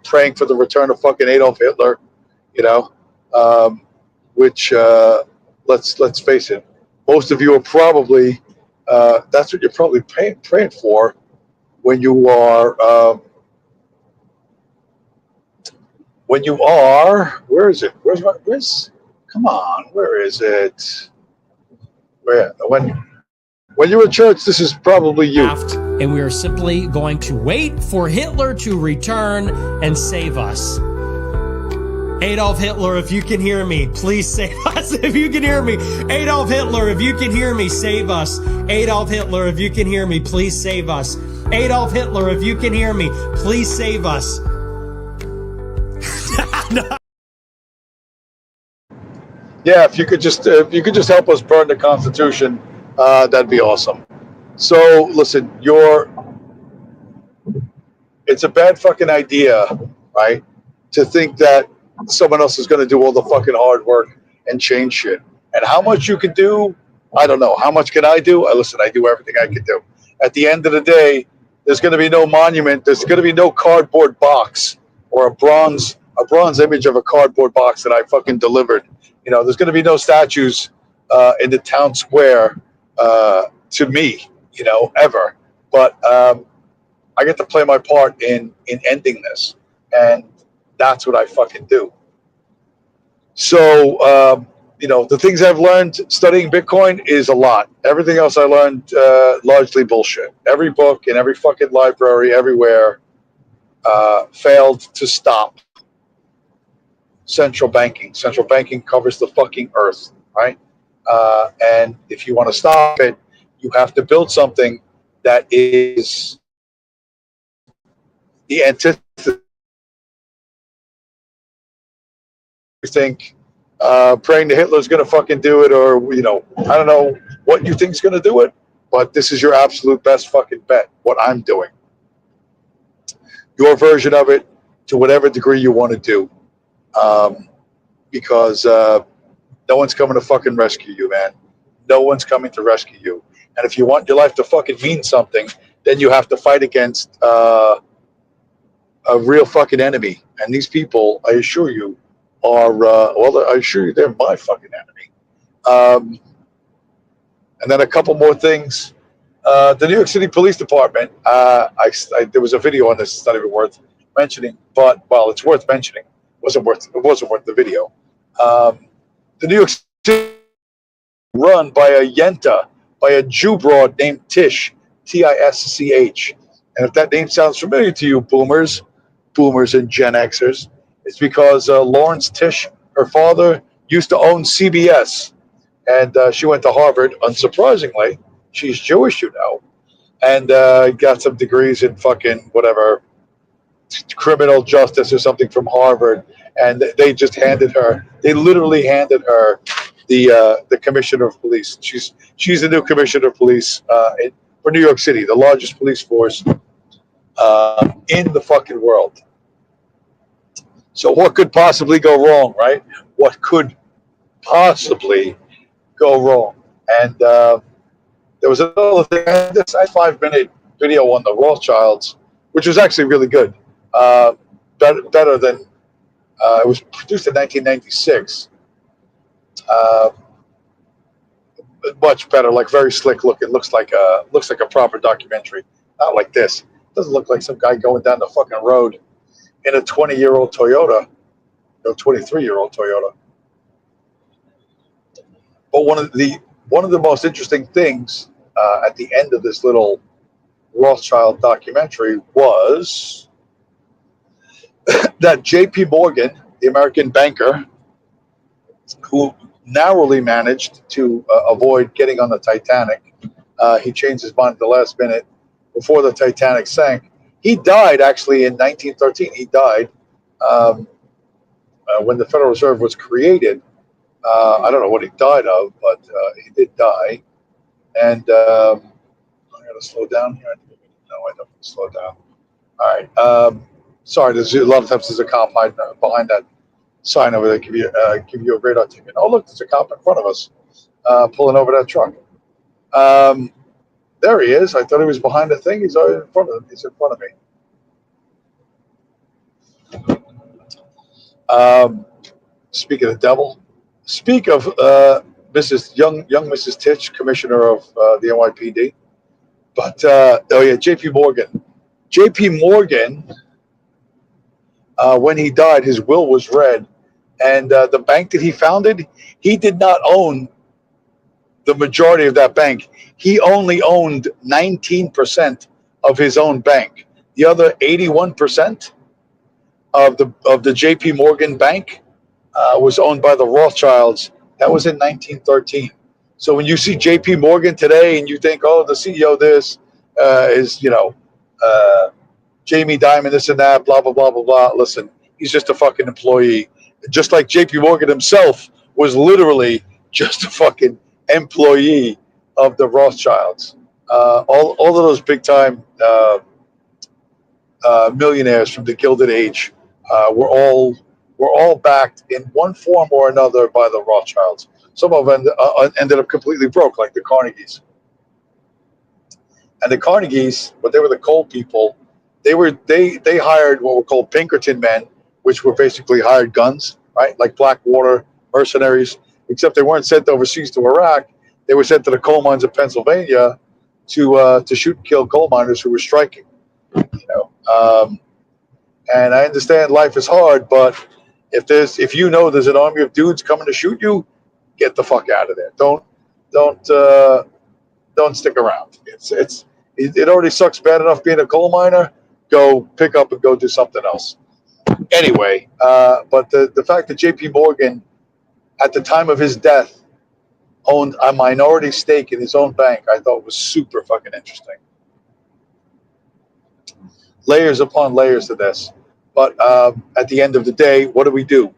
praying for the return of fucking Adolf Hitler, you know, which let's face it, most of you are probably that's what you're probably praying for when you are where is it? Come on, where is it? When you're in church, this is probably you. And we are simply going to wait for Hitler to return and save us. Adolf Hitler, if you can hear me, please save us. If you can hear me, Adolf Hitler, if you can hear me, save us. Adolf Hitler, if you can hear me, please save us. Adolf Hitler, if you can hear me, please save us. Yeah, if you could just help us burn the Constitution, that'd be awesome. So listen, it's a bad fucking idea, right? To think that someone else is going to do all the fucking hard work and change shit. And how much you can do, I don't know. How much can I do? Listen, I do everything I can do. At the end of the day, there's going to be no monument. There's going to be no cardboard box or a bronze image of a cardboard box that I fucking delivered. You know, there's going to be no statues in the town square to me, you know, ever. But I get to play my part in ending this, and that's what I fucking do. So, the things I've learned studying Bitcoin is a lot. Everything else I learned largely bullshit. Every book in every fucking library everywhere failed to stop central banking. Central banking covers the fucking earth, right? And if you want to stop it, you have to build something that is the antithesis. You think praying to Hitler's going to fucking do it, or I don't know what you think's going to do it, but this is your absolute best fucking bet. What I'm doing, your version of it, to whatever degree you want to do, because no one's coming to fucking rescue you, man. No one's coming to rescue you. And if you want your life to fucking mean something, then you have to fight against a real fucking enemy. And these people, I assure you, I assure you they're my fucking enemy. And then a couple more things. The New York City Police Department. There was a video on this. It's not even worth mentioning, but well, it's worth mentioning. It wasn't worth the video. The New York City run by a Yenta, by a Jew broad named Tish, Tisch. And if that name sounds familiar to you, boomers and Gen Xers, it's because Lawrence Tish, her father, used to own CBS, and she went to Harvard. Unsurprisingly, she's Jewish, and got some degrees in fucking whatever criminal justice or something from Harvard, and they just handed her. They literally handed her the commissioner of police. She's the new commissioner of police for New York City, the largest police force in the fucking world. So what could possibly go wrong, right? What could possibly go wrong? And there was another thing. I had this 5-minute video on the Rothschilds, which was actually really good. Better than it was produced in 1996. Much better, like very slick looking. Looks like a proper documentary. Not like this. It doesn't look like some guy going down the fucking road in a 20-year-old Toyota, 23-year-old Toyota. But one of the most interesting things at the end of this little Rothschild documentary was that J.P. Morgan, the American banker, who narrowly managed to avoid getting on the Titanic, he changed his mind at the last minute before the Titanic sank. He died actually in 1913. He died when the Federal Reserve was created. I don't know what he died of, but he did die. And I got to slow down here. No, I don't slow down. All right. Sorry, there's a lot of times there's a cop behind that sign over there. Give you a radar ticket. Oh, look, there's a cop in front of us pulling over that truck. There he is. I thought he was behind the thing. He's in front of him. He's in front of me. Speak of the devil. Speak of Mrs. Young Mrs. Titch, commissioner of the NYPD. But J.P. Morgan. J.P. Morgan, when he died, his will was read, and the bank that he founded, he did not own the majority of that bank. He only owned 19% of his own bank. The other 81% of the J.P. Morgan bank was owned by the Rothschilds. That was in 1913. So when you see J.P. Morgan today and you think, oh, the CEO of this is, Jamie Dimon, this and that, blah, blah, blah, blah, blah. Listen, he's just a fucking employee. Just like J.P. Morgan himself was literally just a fucking employee of the Rothschilds. All of those big time millionaires from the Gilded Age were all backed in one form or another by the Rothschilds. Some of them ended up completely broke, like the Carnegies. And the Carnegies, but they were the coal people. They hired what were called Pinkerton men, which were basically hired guns, right? Like Blackwater mercenaries, except they weren't sent overseas to Iraq. They were sent to the coal mines of Pennsylvania to shoot and kill coal miners who were striking. And I understand life is hard, but if there's an army of dudes coming to shoot you, get the fuck out of there. Don't stick around. It already sucks bad enough being a coal miner. Go pick up and go do something else. Anyway, but the fact that J.P. Morgan, at the time of his death, owned a minority stake in his own bank, I thought was super fucking interesting. Layers upon layers to this. But at the end of the day, what do we do?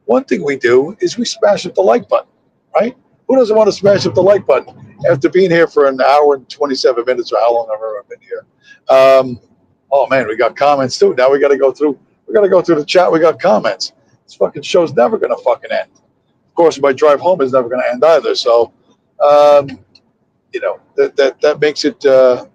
One thing we do is we smash up the like button, right? Who doesn't want to smash up the like button after being here for an hour and 27 minutes or how long I've ever been here? Oh man, we got comments too. Now we got to go through the chat. We got comments. This fucking show's never gonna fucking end. Of course, my drive home is never gonna end either. So, that makes it a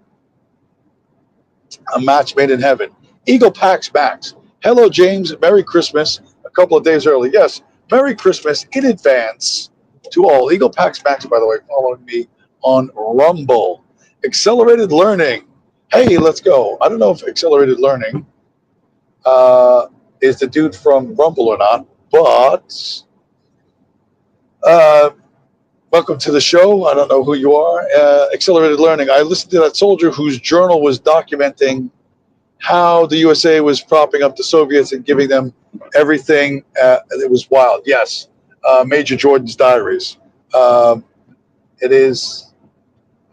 match made in heaven. Eagle Pax Max. Hello, James. Merry Christmas. A couple of days early. Yes, Merry Christmas in advance. to all. Eagle Pax Max, by the way, following me on Rumble. Accelerated Learning. Hey, let's go. I don't know if Accelerated Learning is the dude from Rumble or not, but welcome to the show. I don't know who you are. Accelerated Learning. I listened to that soldier whose journal was documenting how the USA was propping up the Soviets and giving them everything. It was wild. Yes. Major Jordan's diaries. It is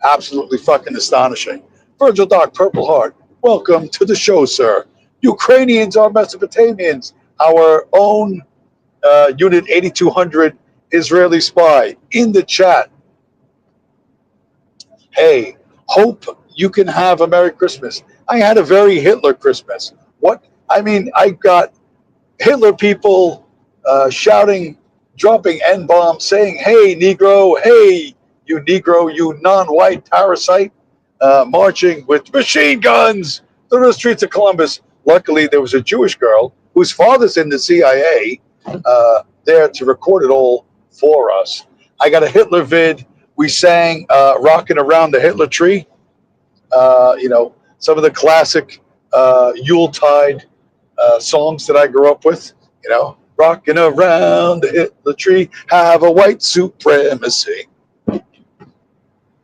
absolutely fucking astonishing. Virgil Doc, Purple Heart, welcome to the show, sir. Ukrainians are Mesopotamians. Our own Unit 8200 Israeli spy in the chat. Hey, hope you can have a Merry Christmas. I had a very Hitler Christmas. What? I mean, I got Hitler people shouting, dropping N-bombs, saying, hey, Negro, hey, you Negro, you non-white parasite, marching with machine guns through the streets of Columbus. Luckily, there was a Jewish girl whose father's in the CIA there to record it all for us. I got a Hitler vid. We sang Rocking Around the Hitler Tree. Some of the classic Yuletide songs that I grew up with, rocking around the Hitler tree, have a white supremacy.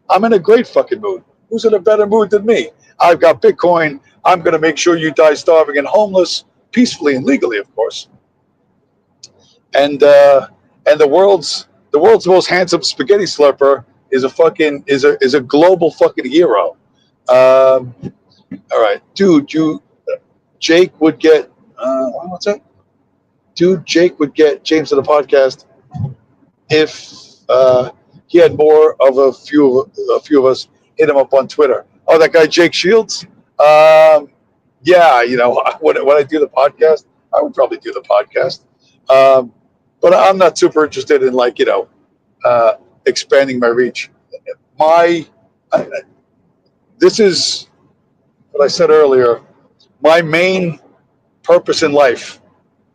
I'm in a great fucking mood. Who's in a better mood than me? I've got Bitcoin. I'm going to make sure you die starving and homeless, peacefully and legally, of course. And the world's most handsome spaghetti slurper is a global fucking hero. All right, dude, Jake would get what's that? Dude, Jake would get James to the podcast if he had more of a few of us hit him up on Twitter. Oh, that guy Jake Shields. Yeah, when I do the podcast, I would probably do the podcast. But I'm not super interested in expanding my reach. This is what I said earlier. My main purpose in life,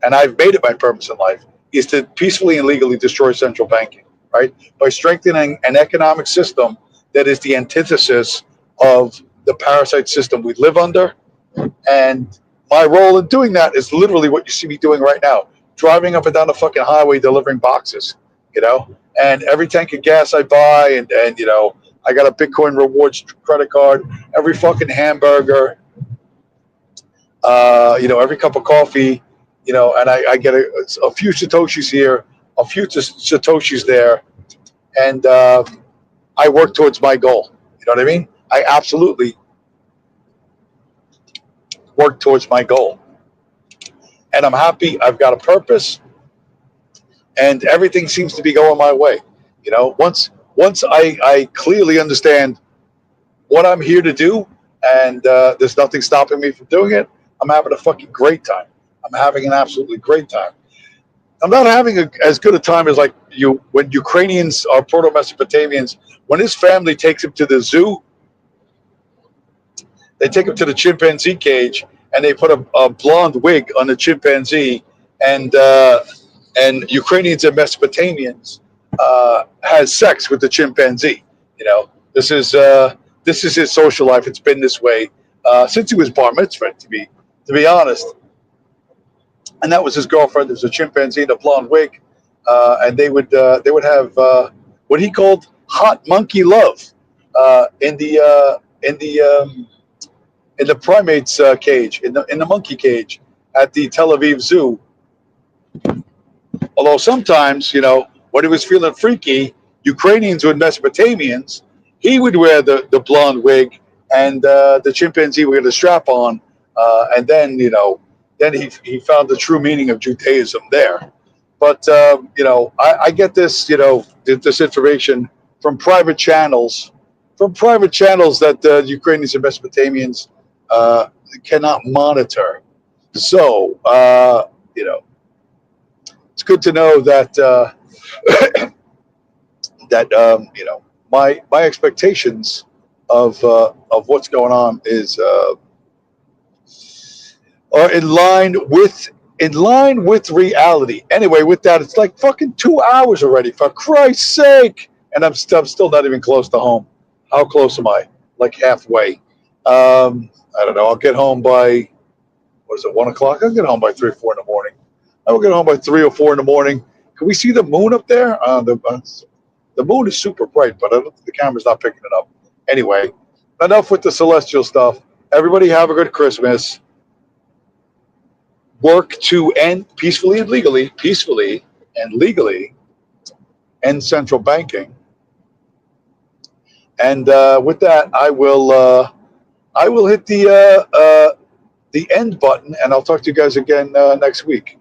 and I've made it my purpose in life, is to peacefully and legally destroy central banking, right? By strengthening an economic system that is the antithesis of the parasite system we live under. And my role in doing that is literally what you see me doing right now, driving up and down the fucking highway delivering boxes, and every tank of gas I buy, and I got a Bitcoin rewards credit card, every fucking hamburger, every cup of coffee, and I get a few Satoshis here, a few Satoshis there, and I work towards my goal. You know what I mean? I absolutely work towards my goal. And I'm happy. I've got a purpose, and everything seems to be going my way. Once I clearly understand what I'm here to do, and there's nothing stopping me from doing it, I'm having a fucking great time. I'm having an absolutely great time. I'm not having as good a time as when Ukrainians are Proto-Mesopotamians. When his family takes him to the zoo, they take him to the chimpanzee cage, and they put a blonde wig on the chimpanzee, and Ukrainians and Mesopotamians has sex with the chimpanzee. This is his social life. It's been this way since he was bar mitzvah, to be honest. And that was his girlfriend. There was a chimpanzee in a blonde wig, and they would have what he called hot monkey love in the primates cage, in the monkey cage at the Tel Aviv Zoo. Although sometimes, when he was feeling freaky, Ukrainians with Mesopotamians, he would wear the blonde wig, and the chimpanzee would get a strap on, and then he found the true meaning of Judaism there. But I get this this information from private channels that Ukrainians and Mesopotamians cannot monitor. So it's good to know that my expectations of what's going on are in line with in line with reality. Anyway, with that, it's like fucking 2 hours already, for Christ's sake. And I'm still not even close to home. How close am I? Like halfway. I don't know. I'll get home by, what is it, 1 o'clock? I'll get home by 3 or 4 in the morning. I will get home by 3 or 4 in the morning. Can we see the moon up there? The moon is super bright, but I don't think the camera's not picking it up. Anyway, enough with the celestial stuff. Everybody have a good Christmas. Work to end peacefully and legally, end central banking. And with that, I will hit the end button, and I'll talk to you guys again next week.